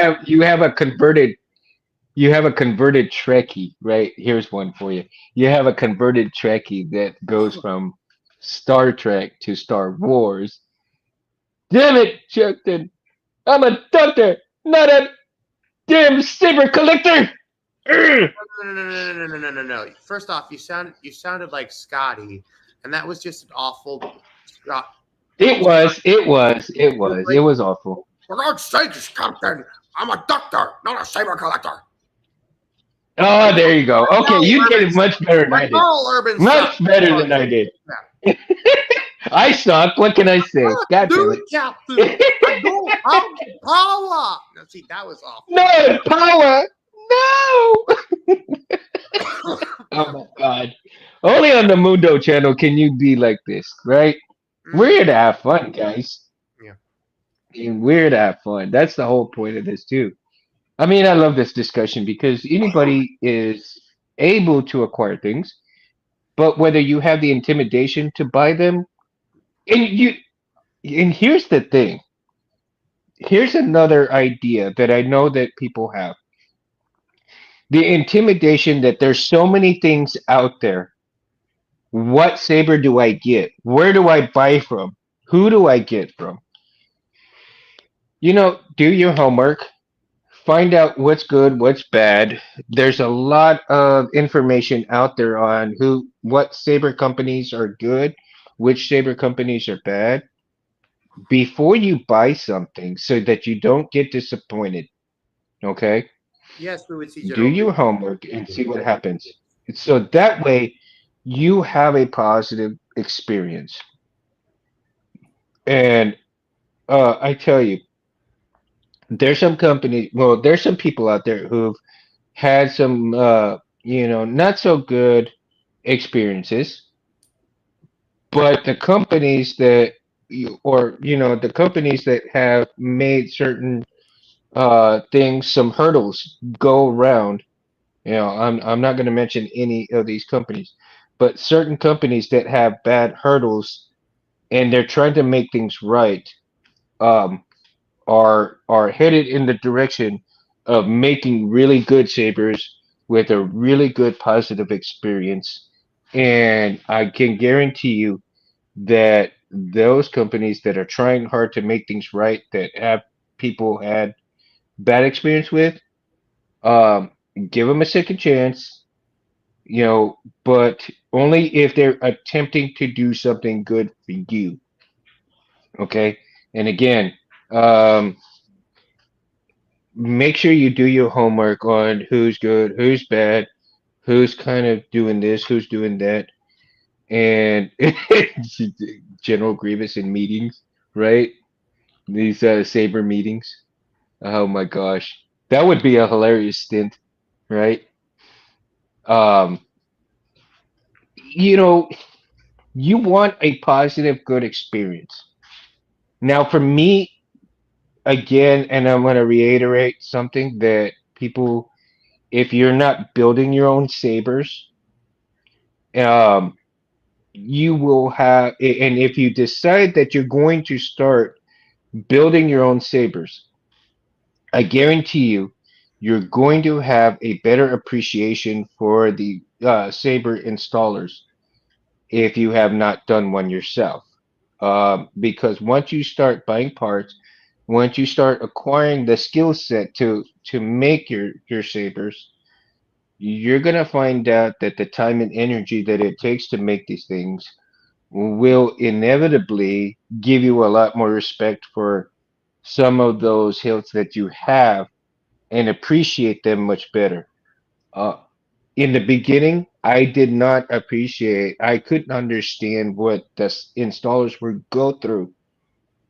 have a converted Trekkie, right? Here's one for you. You have a converted Trekkie that goes from Star Trek to Star Wars. Damn it, Chuckton! I'm a doctor, not a damn saber collector. Urgh! no. First off, you sounded like Scotty, and that was just an awful Scott. It It was was, it like, was awful. for God's sakes, Captain, I'm a doctor, not a saber collector. Oh, there you go. I Okay, know, you did Urban. it much better than I I did. know, Urban sucks. Much better than I did. I suck. What can I say? God damn Do it. it, Captain. I don't have the power. No, see, that was awful. No power. No. Oh my god. Only on the Mundo channel can you be like this, right? We're Mm, here to have fun, guys. yeah. And we're here to have fun. That's the whole point of this too. I mean, I love this discussion because anybody is able to acquire things, but whether you have the intimidation to buy them, and you, and here's the thing. Here's another idea that I know that people have. The intimidation that there's so many things out there. What saber do I get? Where do I buy from? Who do I get from? Do your homework. Find out what's good, what's bad. There's a lot of information out there on what saber companies are good, which saber companies are bad, before you buy something so that you don't get disappointed. Okay? Yes, we would see Do general your homework and see what happens. So that way you have a positive experience. And I tell you, there's some people out there who've had some, not so good experiences, but the companies that, the companies that have made certain things, some hurdles go around. I'm not going to mention any of these companies, but certain companies that have bad hurdles and they're trying to make things right. Um, are headed in the direction of making really good sabers with a really good positive experience. And I can guarantee you that those companies that are trying hard to make things right, that have people had bad experience with, um, give them a second chance, but only if they're attempting to do something good for you. Okay. And again, um, make sure you do your homework on who's good, who's bad, who's kind of doing this, who's doing that, and General Grievous in meetings, right? These saber meetings. Oh my gosh, that would be a hilarious stint, right? Um, you know, you want a positive, good experience. Now, for me, again, and I'm going to reiterate something that people, if you're not building your own sabers, um, you will have, and if you decide that you're going to start building your own sabers, I guarantee you, you're going to have a better appreciation for the saber installers if you have not done one yourself. Because once you start buying parts, once you start acquiring the skill set to make your sabers, you're gonna find out that the time and energy that it takes to make these things will inevitably give you a lot more respect for some of those hills that you have and appreciate them much better. Uh, in the beginning, I did not appreciate, I couldn't understand what the installers would go through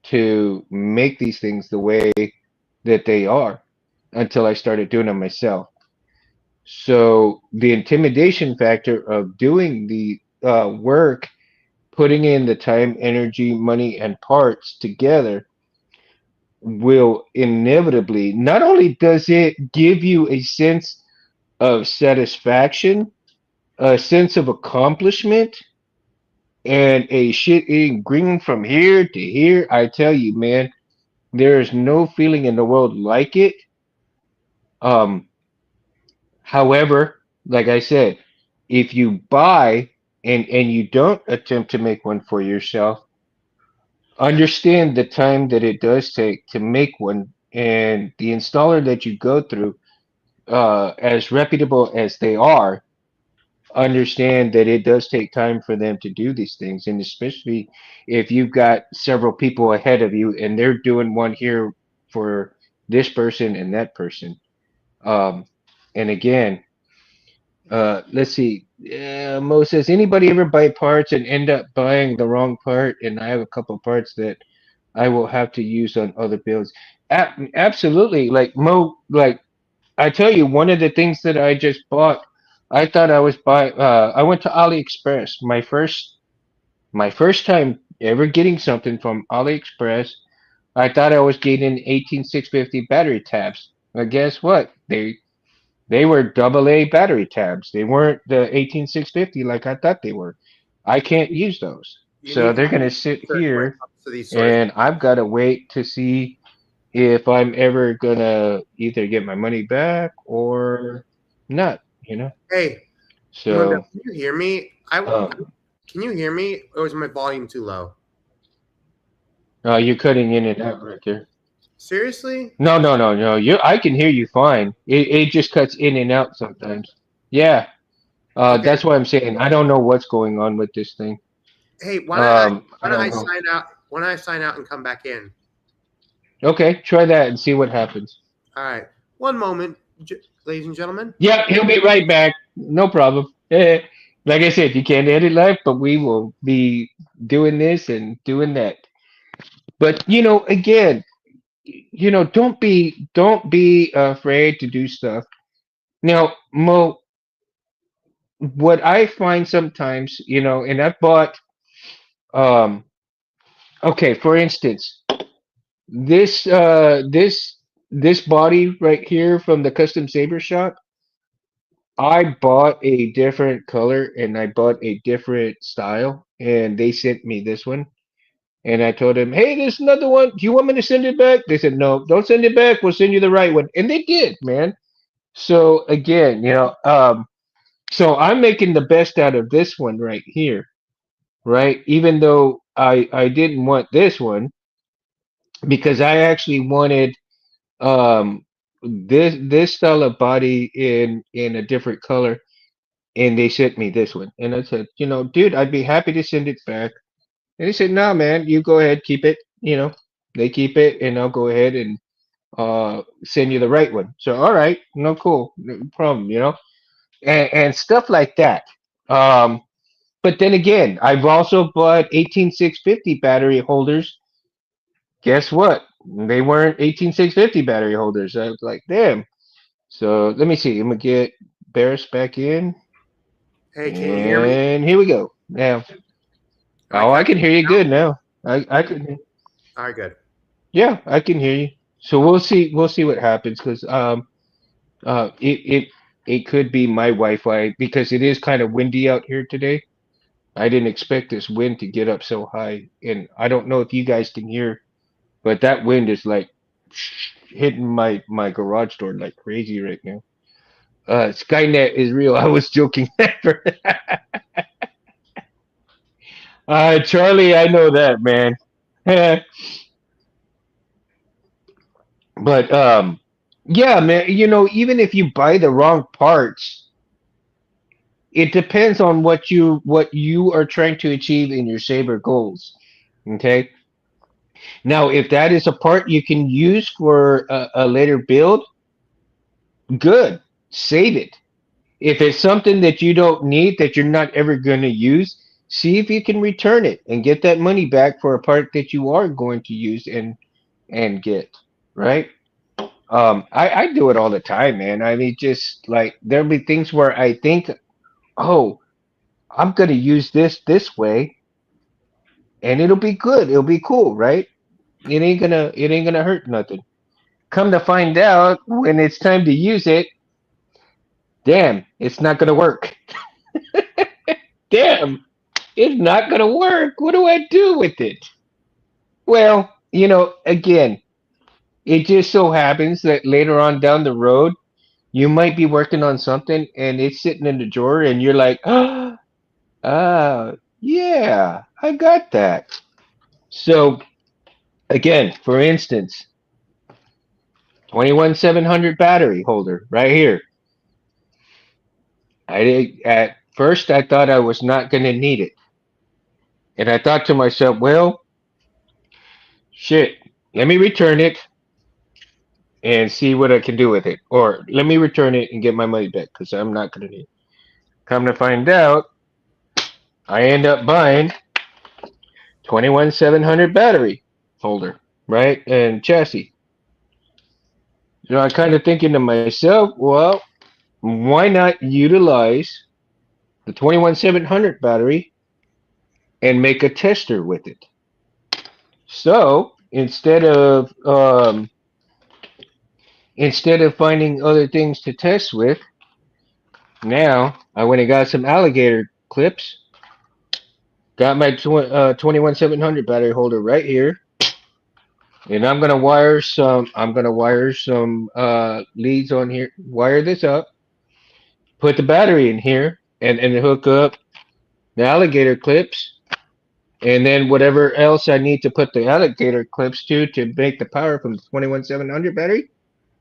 to make these things the way that they are until I started doing them myself. So the intimidation factor of doing the work, putting in the time, energy, money, and parts together will inevitably, not only does it give you a sense of satisfaction, a sense of accomplishment, and a shit eating green from here to here, I tell you, man, there is no feeling in the world like it. Um, However, like I said, if you buy and you don't attempt to make one for yourself, understand the time that it does take to make one and the installer that you go through, as reputable as they are, understand that it does take time for them to do these things. And especially if you've got several people ahead of you and they're doing one here for this person and that person. Um, and again, let's see. Mo says, anybody ever buy parts and end up buying the wrong part? And I have a couple parts that I will have to use on other builds. Absolutely. Like Mo, like I tell you, one of the things that I just bought, I thought I was I went to AliExpress. My first time ever getting something from AliExpress. I thought I was getting 18650 battery tabs. But guess what? They were double A battery tabs. They weren't the 18650 like I thought they were. I can't use those. You So need to they're have going to sit research when it here comes to these sort of and I've got to wait to see if I'm ever going to either get my money back or not, you know? Hey, Munda, So, can you hear me? um, Can you hear me, or is my volume too low? you're cutting in and out right there. Seriously? No, no, no, no. I can hear you fine. It just cuts in and out sometimes. Yeah. Okay. That's why I'm saying I don't know what's going on with this thing. Hey, I why don't don't I know. sign out? Why don't I sign out and come back in? Okay, try that and see what happens. All right. One moment, ladies and gentlemen. Yeah, he'll be right back. No problem. Like I said, you can't edit live, but we will be doing this and doing that. But again, don't be afraid to do stuff. Now, Mo, what I find sometimes, and I bought, um, okay, for instance, this body right here from the custom saber shop. I bought a different color and I bought a different style, and they sent me this one. And I told them, "Hey, there's another one. Do you want me to send it back?" They said, "No, don't send it back. We'll send you the right one." And they did, man. So again, so I'm making the best out of this one right here, right? Even though I didn't want this one because I actually wanted this style of body in a different color, and they sent me this one. And I said, dude, I'd be happy to send it back. And he said, "No, man, you go ahead, keep it." They keep it, and I'll go ahead and send you the right one. So, all right, no, cool, no problem, and stuff like that. Um, but then again, I've also bought 18650 battery holders. Guess what? They weren't 18650 battery holders. I was like, damn. So let me see. I'm gonna get Barris back in, Hey, can you hear me? and here we go. Now, All right, oh, can I I can hear you now? good now. I can. All right, good. Yeah, I can hear you. So we'll see what happens because it could be my Wi-Fi because it is kind of windy out here today. I didn't expect this wind to get up so high, and I don't know if you guys can hear, but that wind is like hitting my garage door like crazy right now. Skynet is real. I was joking. Charlie, I know that, man. But yeah, man. Even if you buy the wrong parts, it depends on what you are trying to achieve in your saber goals. Okay. Now, if that is a part you can use for a later build, good. Save it. If it's something that you don't need, that you're not ever going to use, see if you can return it and get that money back for a part that you are going to use and get, right? I do it all the time, man. I mean, just like there'll be things where I think, oh, I'm gonna use this way, and it'll be good. It'll be cool, right? It ain't gonna hurt nothing. Come to find out, when it's time to use it, damn, it's not gonna work. Damn, it's not gonna work. What do I do with it? Well, again, it just so happens that later on down the road, you might be working on something and it's sitting in the drawer, and you're like, ah, yeah, I got that. So, again, for instance, 21700 battery holder right here. At first I thought I was not going to need it. And I thought to myself, well, shit, let me return it and see what I can do with it. Or let me return it and get my money back because I'm not going to need it. Come to find out, I end up buying 21700 battery holder, right? And chassis. I kind of thinking to myself, well, why not utilize the 21700 battery and make a tester with it? So instead of finding other things to test with, now I went and got some alligator clips. Got my 21700 battery holder right here, and I'm gonna wire some. I'm gonna wire some leads on here. Wire this up. Put the battery in here, and hook up the alligator clips, and then whatever else I need to put the alligator clips to make the power from the 21700 battery.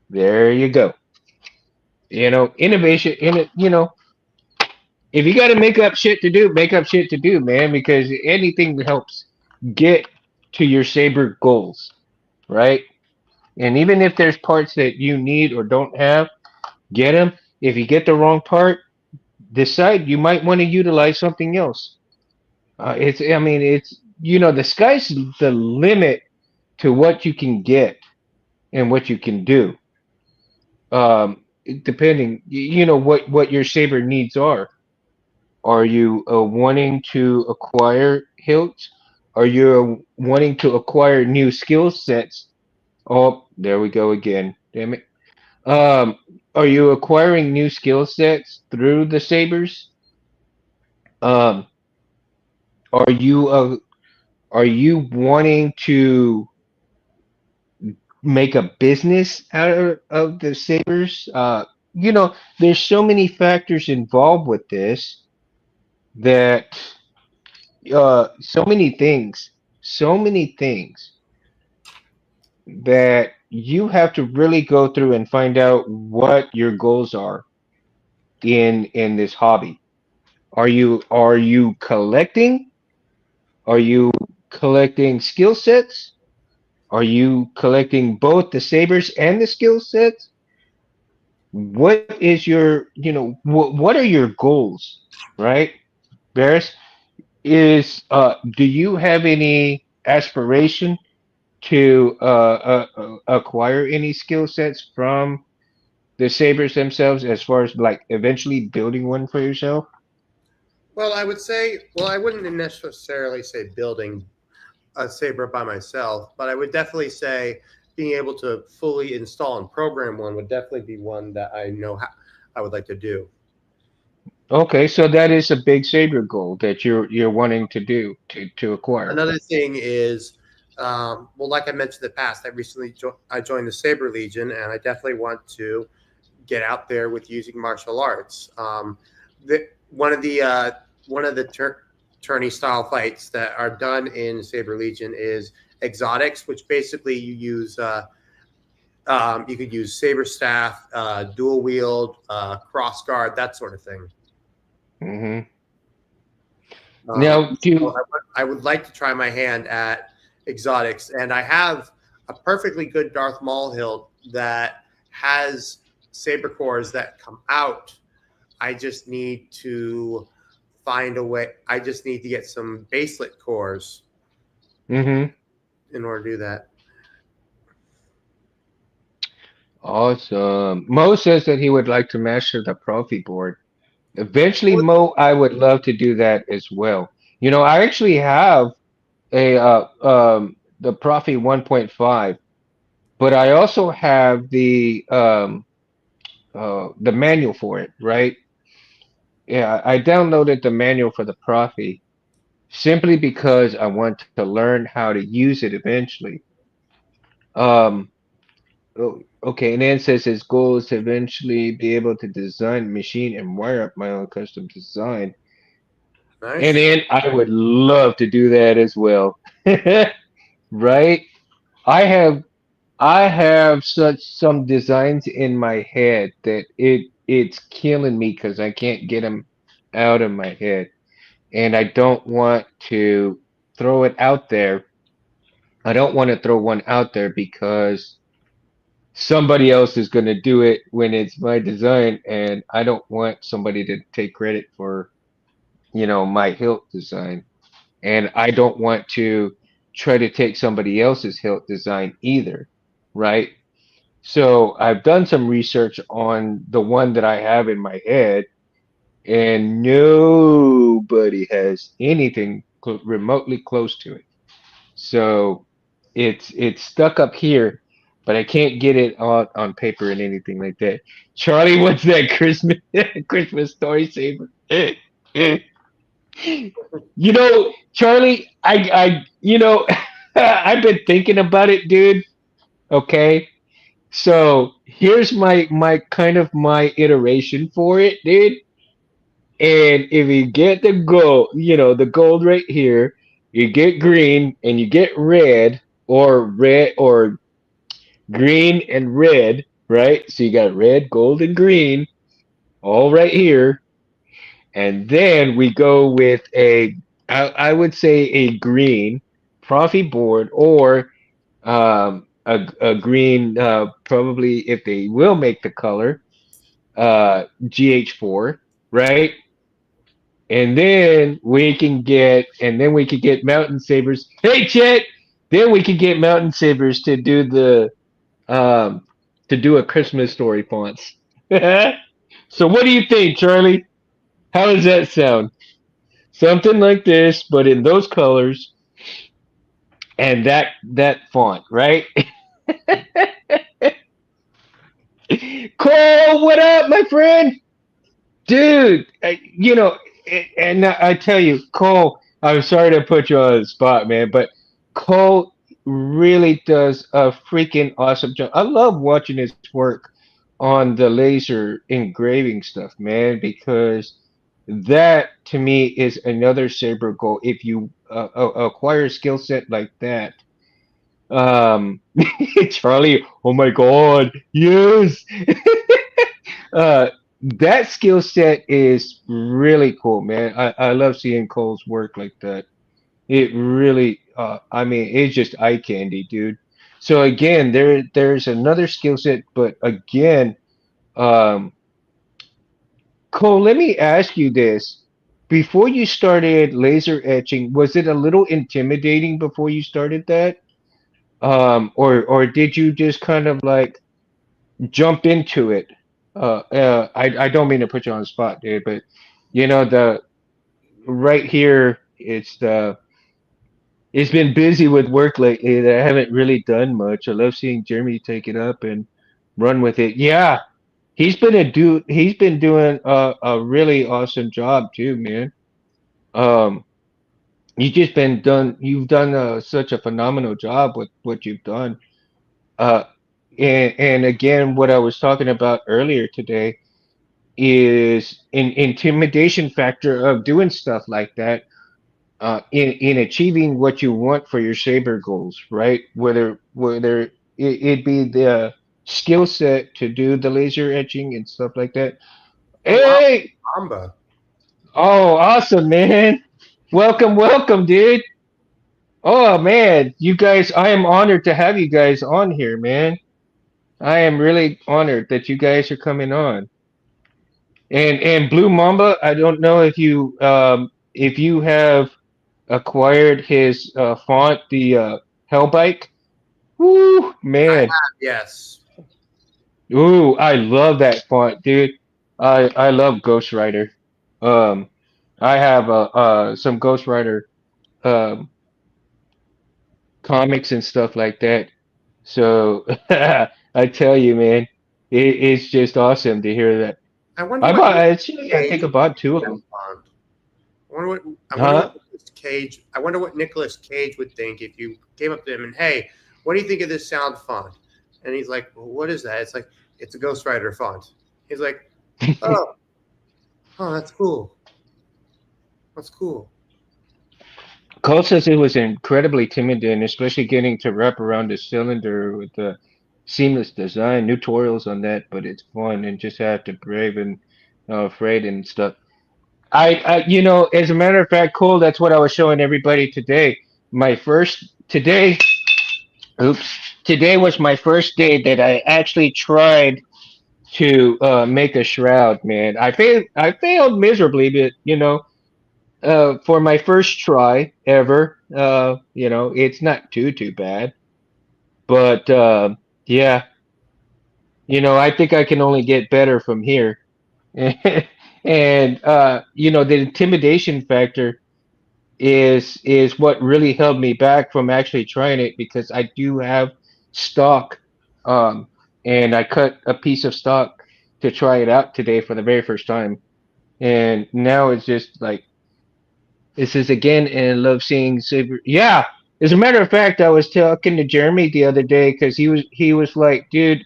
There you go. Innovation in it. If you got to make up shit to do, make up shit to do, man, because anything helps get to your saber goals, right? And even if there's parts that you need or don't have, get them. If you get the wrong part, decide you might want to utilize something else. I mean, the sky's the limit to what you can get and what you can do. Depending, what your saber needs are. Are you wanting to acquire hilts? Are you wanting to acquire new skill sets? Oh, there we go again. Damn it. Um, are you acquiring new skill sets through the sabers? Um, are you wanting to make a business out of the sabers? There's so many factors involved with this that so many things that you have to really go through and find out what your goals are in this hobby. Are you collecting? Are you collecting skill sets? Are you collecting both the sabers and the skill sets? What is what are your goals, right? Barris, do you have any aspiration to acquire any skill sets from the sabers themselves, as far as like eventually building one for yourself? Well, I wouldn't necessarily say building a saber by myself, but I would definitely say being able to fully install and program one would definitely be one that I know how I would like to do. Okay, so that is a big saber goal that you're wanting to do to acquire. Another thing is, well, like I mentioned in the past, I joined the Saber Legion, and I definitely want to get out there with using martial arts. One of the tourney style fights that are done in Saber Legion is exotics, which basically you could use saber staff, dual wield, cross guard, that sort of thing. Hmm. Um, Now, so I would like to try my hand at exotics, and I have a perfectly good Darth Maul hilt that has saber cores that come out. I just need to find a way. I just need to get some baselet cores hmm in order to do that. Awesome. Mo says that he would like to master the Profi board. Eventually, Well, Mo, I would love to do that as well. You know, I actually have a the Profi 1.5, but I also have the manual for it, right? Yeah, I downloaded the manual for the Profi simply because I want to learn how to use it eventually. Um, okay, and then it says his goal is to eventually be able to design, machine, and wire up my own custom design. And nice. then I would love to do that as well. Right? I have I have such some designs in my head that it's killing me because I can't get them out of my head, and I don't want to throw it out there. I don't want to throw one out there because somebody else is going to do it when it's my design, and I don't want somebody to take credit for, my hilt design. And I don't want to try to take somebody else's hilt design either, right? So I've done some research on the one that I have in my head, and nobody has anything remotely close to it. So it's stuck up here, but I can't get it on paper and anything like that. Charlie, what's that Christmas Christmas story saver? Charlie, I've been thinking about it, dude. Okay, so here's my kind of my iteration for it, dude. And if you get the gold right here, you get green and you get red or green and red, right? So you got red, gold, and green all right here. And then we go with I would say a green Profi board or a green, probably if they will make the color, GH4, right? And then we can get Mountain Sabers. Hey, Chet! Then we can get Mountain Sabers um, to do a Christmas story fonts. So what do you think, Charlie? How does that sound? Something like this, but in those colors and that font, right? Cole, what up, my friend? Dude, and I tell you, Cole, I'm sorry to put you on the spot, man, but Cole really does a freaking awesome job. I love watching his work on the laser engraving stuff, man, because that to me is another saber goal. If you acquire a skill set like that, um, Charlie, oh my God, yes. uh, that skill set is really cool, man. I love seeing Cole's work like that. It really, I mean, it's just eye candy, dude. So again, there's another skill set, but again, um, Cole, let me ask you this. Before you started laser etching, was it a little intimidating before you started that? Or did you just kind of like jump into it? I don't mean to put you on the spot, dude, but the right here, it's been busy with work lately that I haven't really done much. I love seeing Jeremy take it up and run with it. Yeah, he's been doing a really awesome job too, man. Um, you've done such a phenomenal job with what you've done. Uh, and again, what I was talking about earlier today is an intimidation factor of doing stuff like that, in achieving what you want for your saber goals, right? Whether it be the skill set to do the laser etching and stuff like that. Oh wow, Hey, Amba. oh, awesome, man! Welcome, dude. Oh man, you guys, I am honored to have you guys on here, man. I am really honored that you guys are coming on. And Blue Mamba, I don't know if you have acquired his font, the Hellbike. Woo, I man. have, yes. Ooh, I love that font, dude. I love Ghost Rider. Um, I have some Ghost Rider um comics and stuff like that. So I tell you, man, it's just awesome to hear that. I wonder I what bought Nicolas actually, I think Cage I would think bought of two of that them. font. I wonder what Huh? Nicolas Cage. I wonder what Nicolas Cage would think if you came up to him and, hey, what do you think of this sound font? And he's like, well, what is that? It's like, it's a Ghost Rider font. He's like, oh, oh, that's cool. That's cool. Cole says it was incredibly intimidating, especially getting to wrap around the cylinder with the seamless design. New tutorials on that, but it's fun and just have to brave and afraid and stuff. As a matter of fact, Cole, that's what I was showing everybody today. My first today, oops, today was my first day that I actually tried to make a shroud, man. I failed miserably, but for my first try ever, it's not too bad. But yeah, I think I can only get better from here. And the intimidation factor is what really held me back from actually trying it because I do have stock, um, and I cut a piece of stock to try it out today for the very first time, and now it's just like this is again, and I love seeing Saber. Yeah, as a matter of fact, I was talking to Jeremy the other day because he was like, dude,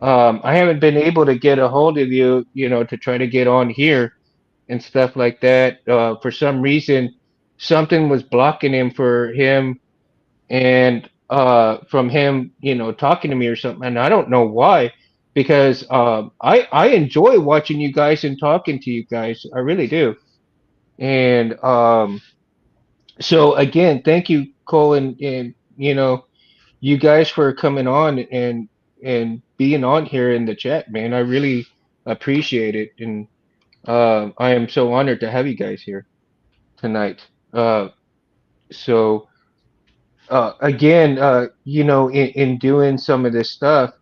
I haven't been able to get a hold of you, to try to get on here and stuff like that. For some reason, something was blocking him for him and from him, talking to me or something, and I don't know why. Because I enjoy watching you guys and talking to you guys. I really do. And so again, thank you, Cole, and you guys for coming on and being on here in the chat, man. I really appreciate it, and I am so honored to have you guys here tonight. So again, in doing some of this stuff,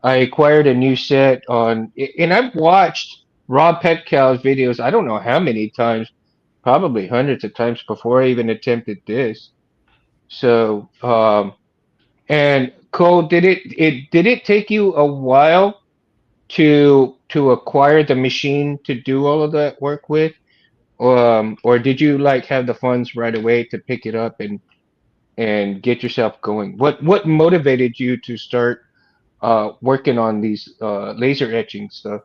I acquired a new set and I've watched Rob Petcow's videos. I don't know how many times, probably hundreds of times before I even attempted this. So, and Cole, did it take you a while to acquire the machine to do all of that work with, or did you like have the funds right away to pick it up and get yourself going? What motivated you to start working on these laser etching stuff?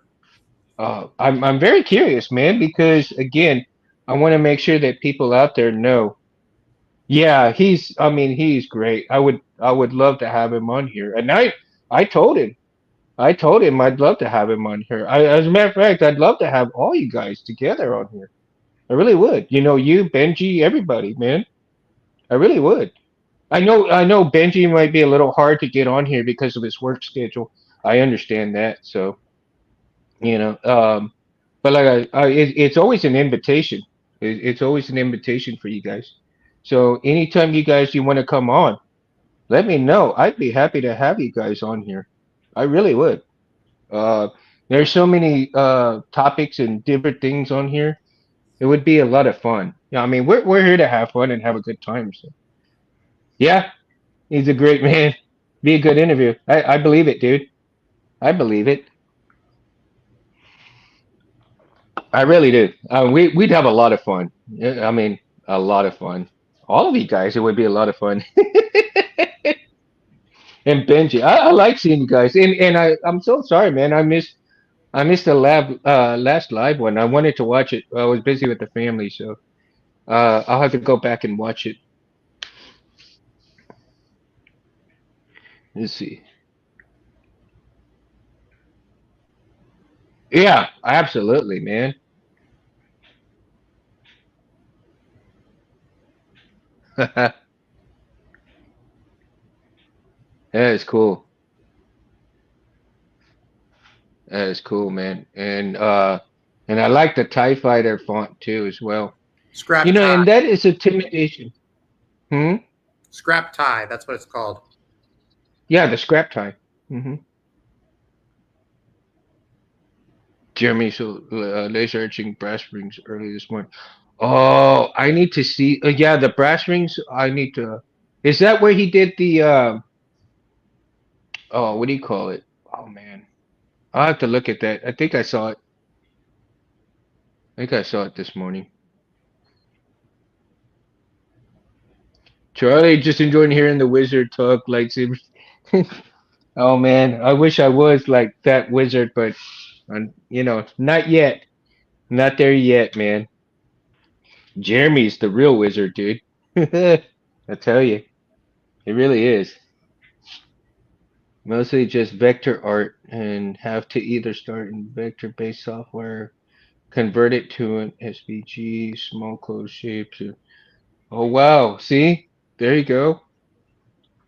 I'm very curious, man, because again, I want to make sure that people out there know. Yeah, I mean, he's great. I would love to have him on here. And I told him, I'd love to have him on here. As a matter of fact, I'd love to have all you guys together on here. I really would. You, Benji, everybody, man. I really would. I know Benji might be a little hard to get on here because of his work schedule. I understand that. So, you know, um, but like it's always an invitation. It's always an invitation for you guys. So anytime you want to come on, let me know. I'd be happy to have you guys on here. I really would. Uh, there's so many topics and different things on here. It would be a lot of fun. Yeah, I mean, we're here to have fun and have a good time. So yeah, he's a great man. Be a good interview. I believe it, dude. I believe it. I really do. We'd have a lot of fun. Yeah, I mean, a lot of fun. All of you guys, it would be a lot of fun. And Benji, I like seeing you guys. And I'm so sorry, man. I missed the last live one. I wanted to watch it. I was busy with the family, so I'll have to go back and watch it. Let's see. Yeah, absolutely, man. That is cool. That is cool, man. And I like the TIE Fighter font too as well. Scrap tie. And that is intimidation. Hmm? Scrap tie. That's what it's called. Yeah, the scrap tie. Hmm. Jeremy, so laser etching brass rings early this morning. Oh, I need to see. Yeah, the brass rings. I need to. Is that where he did the? Oh, what do you call it? Oh man, I'll have to look at that. I think I saw it. I think I saw it this morning. Charlie, just enjoying hearing the wizard talk lightsabers. Oh man, I wish I was like that wizard, but not yet. Not there yet, man. Jeremy's the real wizard, dude. I tell you, it really is. Mostly just vector art and have to either start in vector-based software, convert it to an SVG, small closed shapes. Oh wow, see? There you go.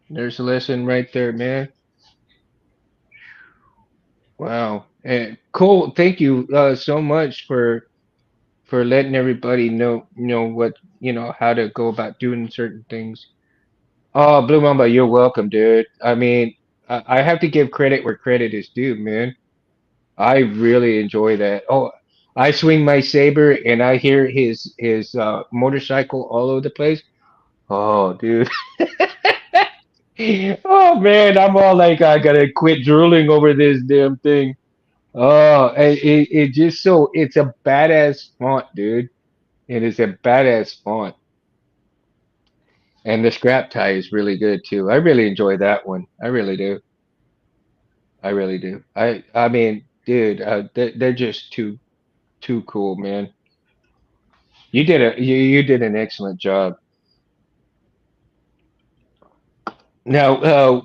There's a lesson right there, man. Wow. And Cole, thank you so much for letting everybody know what, how to go about doing certain things. Oh, Blue Mamba, you're welcome, dude. I mean, I have to give credit where credit is due, man. I really enjoy that. Oh, I swing my saber and I hear his motorcycle all over the place. Oh, dude. Oh man, I'm all like I gotta quit drooling over this damn thing. Oh, it just so it's a badass font, dude. It is a badass font, and the scrap tie is really good too. I really enjoy that one. I really do. I really do. I mean, dude, they're just too cool, man. You did an excellent job. Now,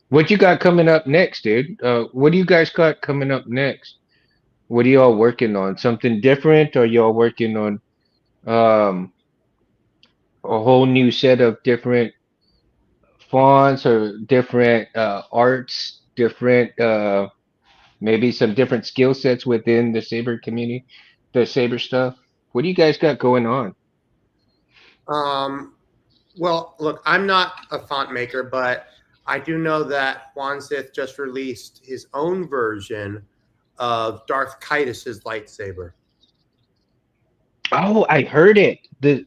what you got coming up next, dude? What do you guys got coming up next? What are y'all working on? Something different, or y'all working on um a whole new set of different fonts or different arts, different maybe some different skill sets within the Saber community, the Saber stuff? What do you guys got going on? Um, well, look, I'm not a font maker, but I do know that Juan Sith just released his own version of Darth Kitus's lightsaber. Oh, I heard it. The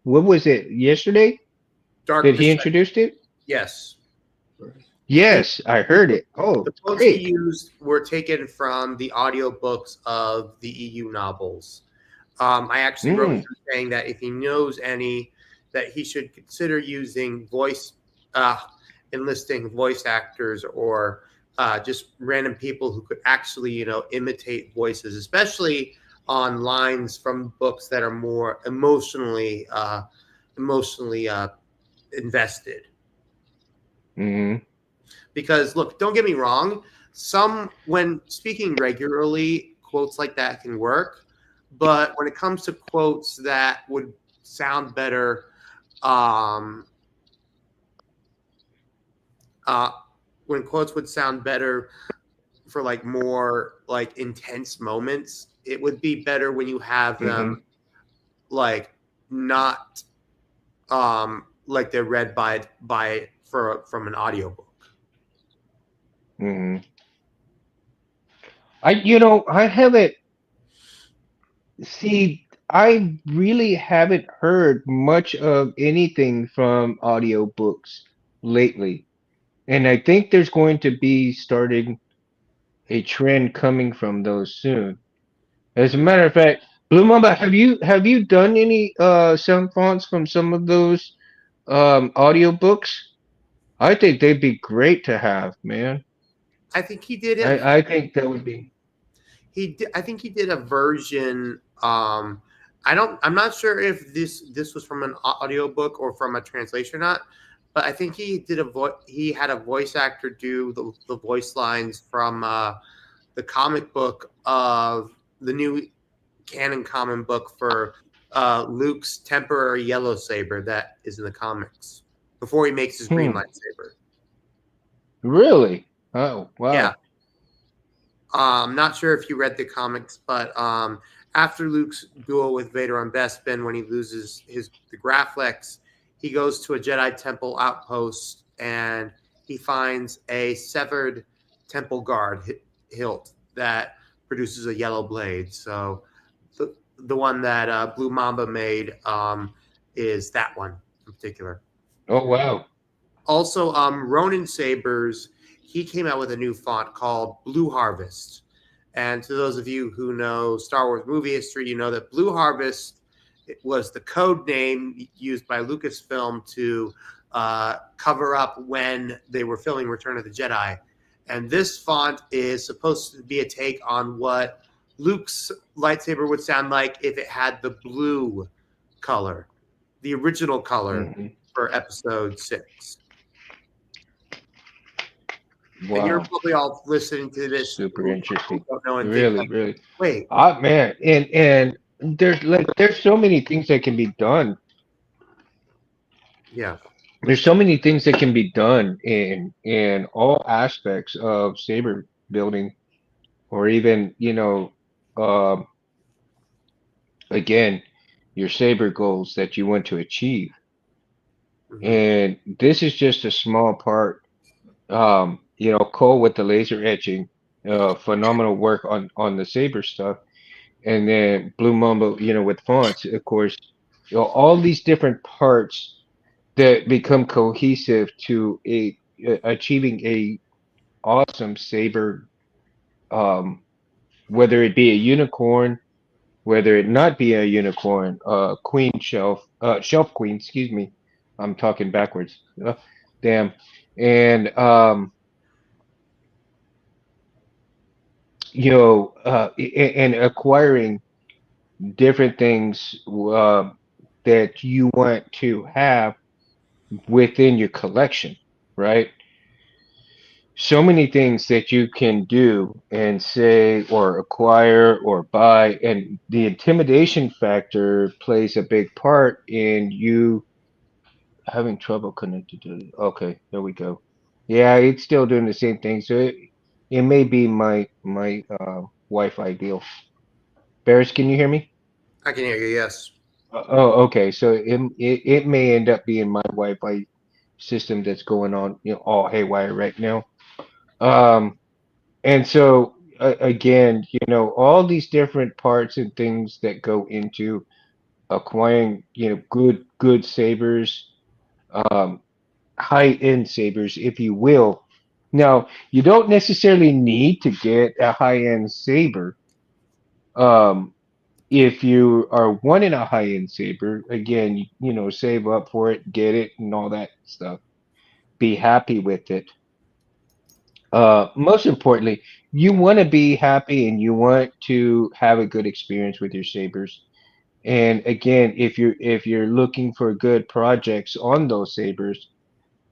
what was it? Yesterday? Dark Did he Descent. introduce it? Yes. He, Yes, I the, heard it. Oh, the quotes he great. used were taken from the audiobooks of the EU novels. I actually wrote Mm, him saying that if he knows any, that he should consider using uh, enlisting voice actors or just random people who could actually, imitate voices, especially on lines from books that are more emotionally invested. mm, Because look, don't get me wrong, some when speaking regularly, quotes like that can work, but when it comes to quotes that would sound better, um, uh, when quotes would sound better for like more like intense moments, it would be better when you have them mm, like not like they're read by for from an audiobook. mm. I haven't see. I really haven't heard much of anything from audiobooks lately, and I think there's going to be starting a trend coming from those soon. As a matter of fact, Blue Mamba, have you done any sound fonts from some of those audiobooks? I think they'd be great to have, man. I think he did it. I think that would be. I think he did a version. I'm not sure if this was from an audiobook or from a translation or not, but I think he had a voice actor do the voice lines from the comic book of the new canon comic book for Luke's temporary yellow saber that is in the comics before he makes his green Hmm. lightsaber. Really? Oh, Yeah. wow. Not sure if you read the comics, but after Luke's duel with Vader on Bespin, when he loses the Graflex, he goes to a Jedi Temple outpost and he finds a severed Temple Guard hilt that produces a yellow blade. So the one that Blue Mamba made is that one in particular. Oh wow. Also, Ronin Sabers, he came out with a new font called Blue Harvest. And to those of you who know Star Wars movie history, you know that Blue Harvest was the code name used by Lucasfilm to cover up when they were filming Return of the Jedi. And this font is supposed to be a take on what Luke's lightsaber would sound like if it had the blue color, the original color Hmm. for Episode 6. And you're Wow. probably all listening to this Super who interesting. don't know and think Really, like, really. wait, Ah man, and there's so many things that can be done. yeah. There's so many things that can be done in all aspects of saber building, or even um, again, your saber goals that you want to achieve. Hmm. And this is just a small part. Cole with the laser etching, phenomenal work on the saber stuff, and then Blue Mamba, with fonts, of course. All these different parts that become cohesive to achieving a awesome saber, um, whether it be a unicorn, whether it not be a unicorn, queen shelf queen, excuse me, I'm talking backwards. Damn. And and acquiring different things that you want to have within your collection, right? So many things that you can do and say or acquire or buy, and the intimidation factor plays a big part in you having trouble connected to it. Okay, there we go. Yeah, it's still doing the same thing, so it may be my Wi-Fi deal. Barris, can you hear me? I can hear you. Yes. Oh, okay. So it may end up being my Wi-Fi system that's going on, all haywire right now. Um, and so again, all these different parts and things that go into acquiring, good sabers, um, high-end sabers, if you will. Now, you don't necessarily need to get a high-end saber. Um, if you are wanting a high-end saber, again, save up for it, get it, and all that stuff. Be happy with it. Most importantly, you want to be happy and you want to have a good experience with your sabers. And again, if you're looking for good projects on those sabers,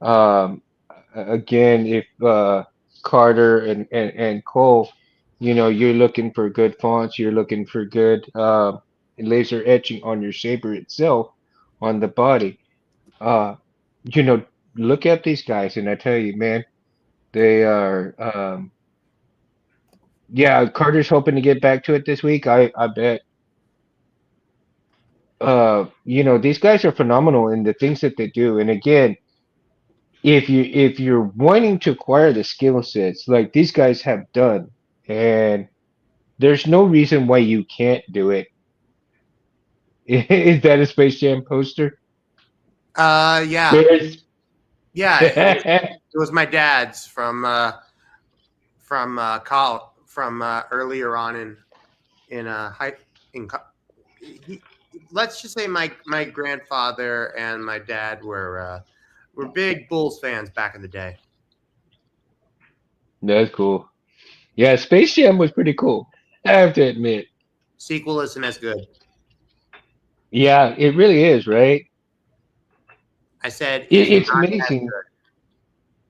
um, again, if Carter and Cole, you're looking for good fonts, you're looking for good laser etching on your saber itself, on the body. Uh, you know, look at these guys, and I tell you, man, they are. Yeah, Carter's hoping to get back to it this week. I bet. These guys are phenomenal in the things that they do. And again, if you're wanting to acquire the skill sets like these guys have done, and there's no reason why you can't do it. Is that a Space Jam poster? Yeah. There's Yeah. It was my dad's from earlier on in high in co- he, let's just say my grandfather and my dad were big Bulls fans back in the day. That's cool. Yeah, Space Jam was pretty cool. I have to admit. Sequel isn't as good. Yeah, it really is, right? I said It, is it's not as amazing. good.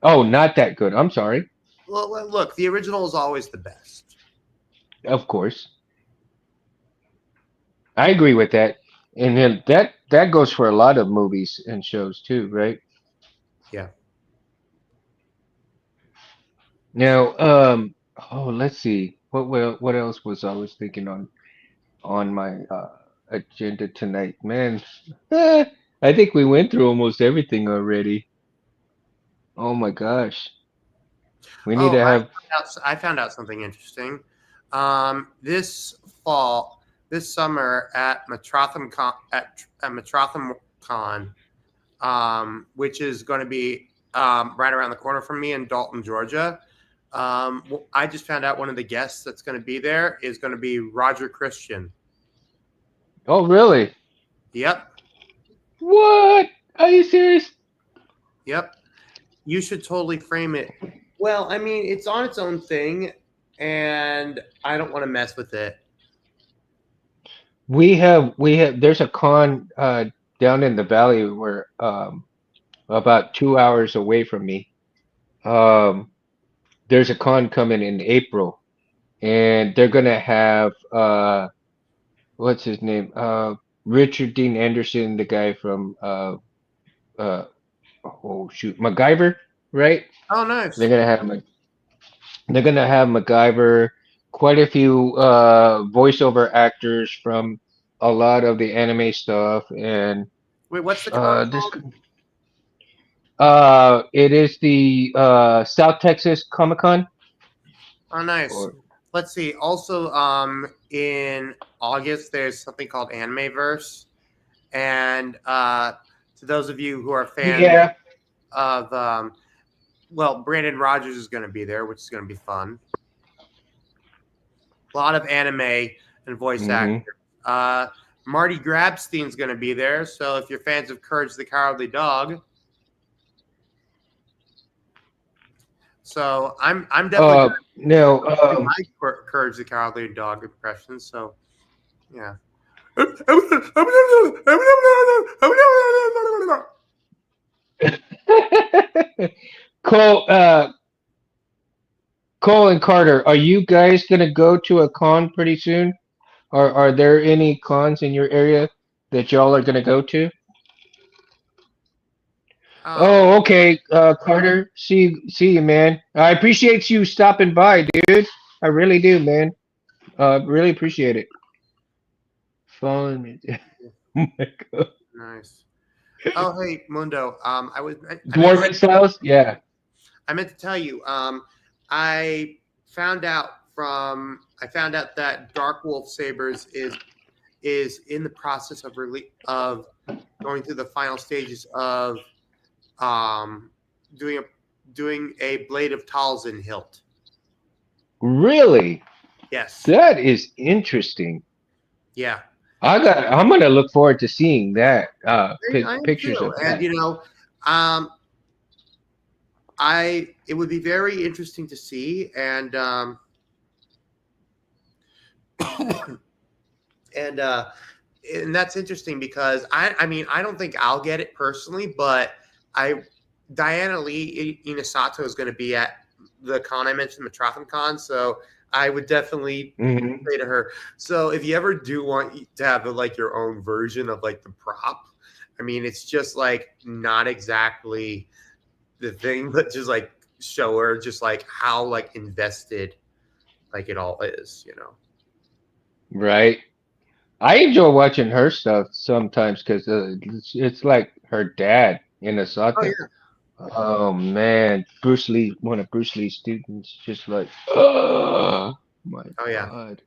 Oh, not that good. I'm sorry. Well, look, the original is always the best. Of course. I agree with that. And then that goes for a lot of movies and shows too, right? Yeah. Now, let's see. What else was I was thinking on my agenda tonight? Man, I think we went through almost everything already. Oh my gosh. We need Oh, to have I found out something interesting. This fall, this summer at Metrotham Con, which is going to be right around the corner from me in Dalton, Georgia. I just found out one of the guests that's going to be there is going to be Roger Christian. Oh, really? Yep, What? Are you serious? yep. You should totally frame it. Well, I mean, it's on its own thing, and I don't want to mess with it. We have there's a con down in the valley where about 2 hours away from me. Um there's a con coming in April, and they're gonna have what's his name? Richard Dean Anderson, the guy from uh oh shoot, MacGyver, right? Oh, They're nice. gonna have they're gonna have MacGyver, quite a few voiceover actors from a lot of the anime stuff, and Wait, what's the con this called? it is the South Texas Comic Con. Oh, nice. Or Let's see. Also, in August, there's something called Animeverse, and to those of you who are fans yeah. of, well, Brandon Rogers is going to be there, which is going to be fun. A lot of anime and voice Hmm. actors. Marty Grabstein's going to be there, so if you're fans of Courage the Cowardly Dog, so I'm definitely going No. to do my Courage the Cowardly Dog impression. So yeah. Cole, Cole and Carter, are you guys gonna go to a con pretty soon? Are there any cons in your area that y'all are gonna go to? Oh, Oh, okay, Carter. See you, man. I appreciate you stopping by, dude. I really do, man. Really appreciate it. Following me. Oh my God. nice. Oh, hey, Mundo. Dwarven styles? Yeah. I meant to tell you. I I found out that Dark Wolf Sabers is in the process of going through the final stages of um doing a Blade of Talzin hilt. Really? Yes. That is interesting. Yeah. I'm gonna look forward to seeing that. I am Pictures too. of And that. um, I it would be very interesting to see, and uh, and that's interesting because I mean I don't think I'll get it personally, but I Diana Lee Inasato is going to be at the con I mentioned, the Metrotham Con, so I would definitely Hmm. say to her, so if you ever do want to have like your own version of like the prop, I mean it's just like not exactly the thing, but just like show her just like how like invested like it all is. Right. I enjoy watching her stuff sometimes because it's like her dad in Oh Asata. yeah. Oh man, Bruce Lee, one of Bruce Lee's students, just like, oh my Oh yeah. God.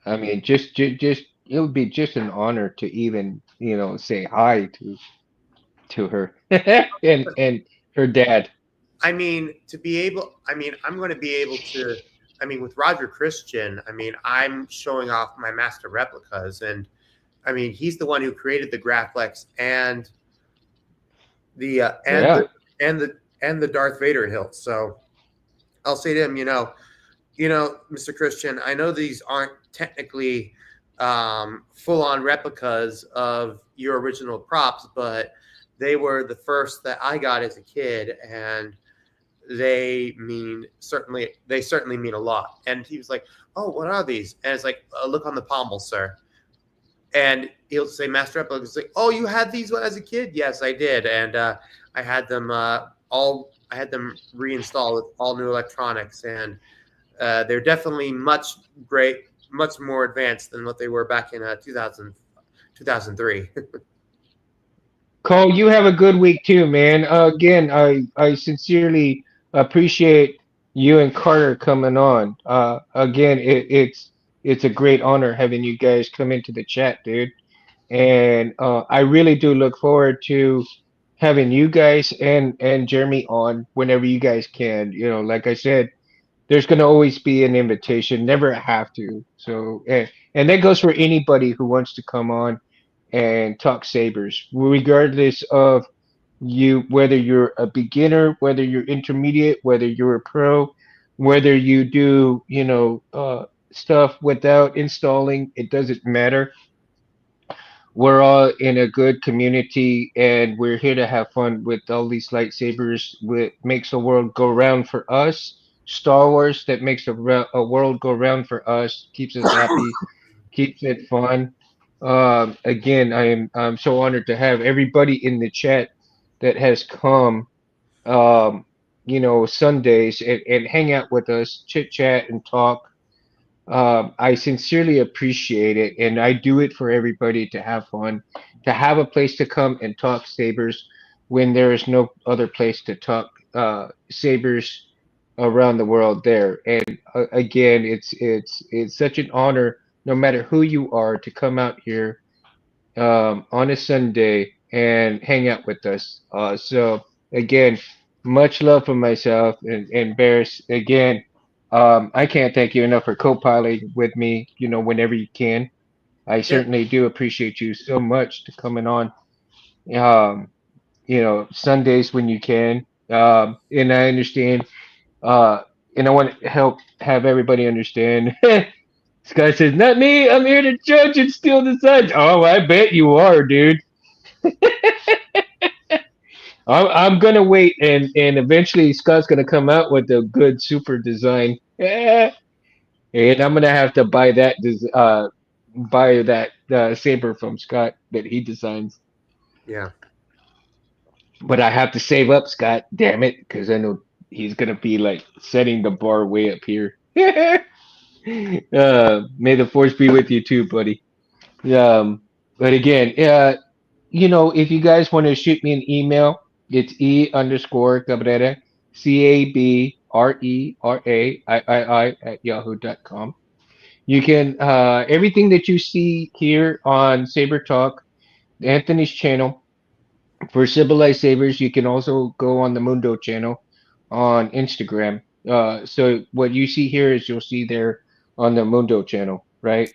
I mean, just it would be just an honor to even, say hi to her and her dad. I mean, I'm going to be able to. I mean, with Roger Christian, I mean, I'm showing off my master replicas, and I mean, he's the one who created the Graflex and the Yeah. and the Darth Vader hilt. So I'll say to him, Mr. Christian, I know these aren't technically full on replicas of your original props, but they were the first that I got as a kid, and they certainly mean a lot. And he was like, "Oh, what are these?" And it's like, "Look on the pommel, sir." And he'll say, "Master Replica." It's like, "Oh, you had these as a kid?" Yes, I did, and I had them all. I had them reinstalled with all new electronics, and they're definitely much more advanced than what they were back in 2003. Cole, you have a good week too, man. Again, I sincerely appreciate you and Carter coming on. Again, it's a great honor having you guys come into the chat, dude. And I really do look forward to having you guys and Jeremy on whenever you guys can. You know, like I said, there's going to always be an invitation, never a have to. So, and that goes for anybody who wants to come on and talk sabers, regardless of you, whether you're a beginner, whether you're intermediate, whether you're a pro, whether you do, stuff without installing, it doesn't matter. We're all in a good community and we're here to have fun with all these lightsabers. What makes the world go round for us. Star Wars that makes a world go round for us, keeps us happy, keeps it fun. Again, I'm so honored to have everybody in the chat that has come, um, Sundays and hang out with us, chit chat and talk. I sincerely appreciate it, and I do it for everybody to have fun, to have a place to come and talk sabers when there is no other place to talk sabers around the world there. And again, it's such an honor, no matter who you are, to come out here on a Sunday and hang out with us. So again, much love for myself and Bears. Again, I can't thank you enough for co-piloting with me. Whenever you can. I Yeah, certainly do appreciate you so much to coming on. Um, Sundays when you can. And I understand. Uh, and I want to help have everybody understand. This guy says, "Not me. I'm here to judge and still decide." Oh, I bet you are, dude. I'm gonna wait, and eventually Scott's gonna come out with a good super design, and I'm gonna have to buy that saber from Scott that he designs. yeah, But I have to save up, Scott. Damn it, because I know he's gonna be like setting the bar way up here. May the force be with you too, buddy. But again, if you guys want to shoot me an email, it's E_Cabrera, CABRERAIII at yahoo.com. You can, everything that you see here on Saber Talk, Anthony's channel, for Civilized Sabers, you can also go on the Mundo channel on Instagram. So what you see here is you'll see there on the Mundo channel, right?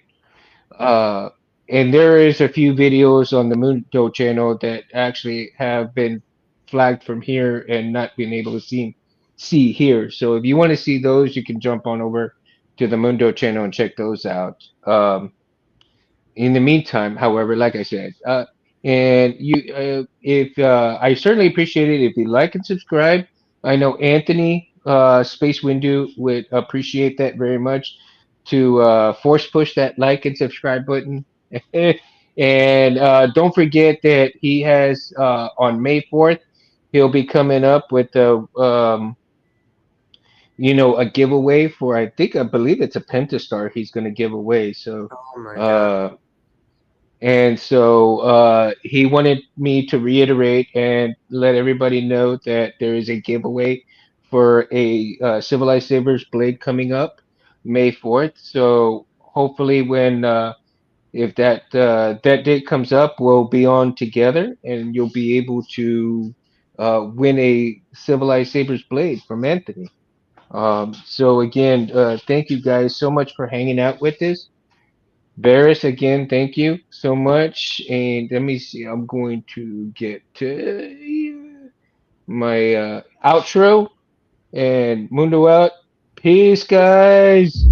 Uh, and there is a few videos on the Mundo channel that actually have been flagged from here and not been able to see here. So if you want to see those, you can jump on over to the Mundo channel and check those out. In the meantime, however, like I said, and you, if I certainly appreciate it if you like and subscribe. I know Anthony Space Window would appreciate that very much. To force push that like and subscribe button, and don't forget that he has on May 4th he'll be coming up with a giveaway for I believe it's a Pentastar he's going to give away. So. oh my god, Uh, and so he wanted me to reiterate and let everybody know that there is a giveaway for a Civilized Sabers blade coming up May 4th. So hopefully, when if that date comes up, we'll be on together and you'll be able to win a Civilized Sabers blade from Anthony. So again, thank you guys so much for hanging out with us. Varys, again, thank you so much. And let me see, I'm going to get to my outro and Mundo out. Peace, guys.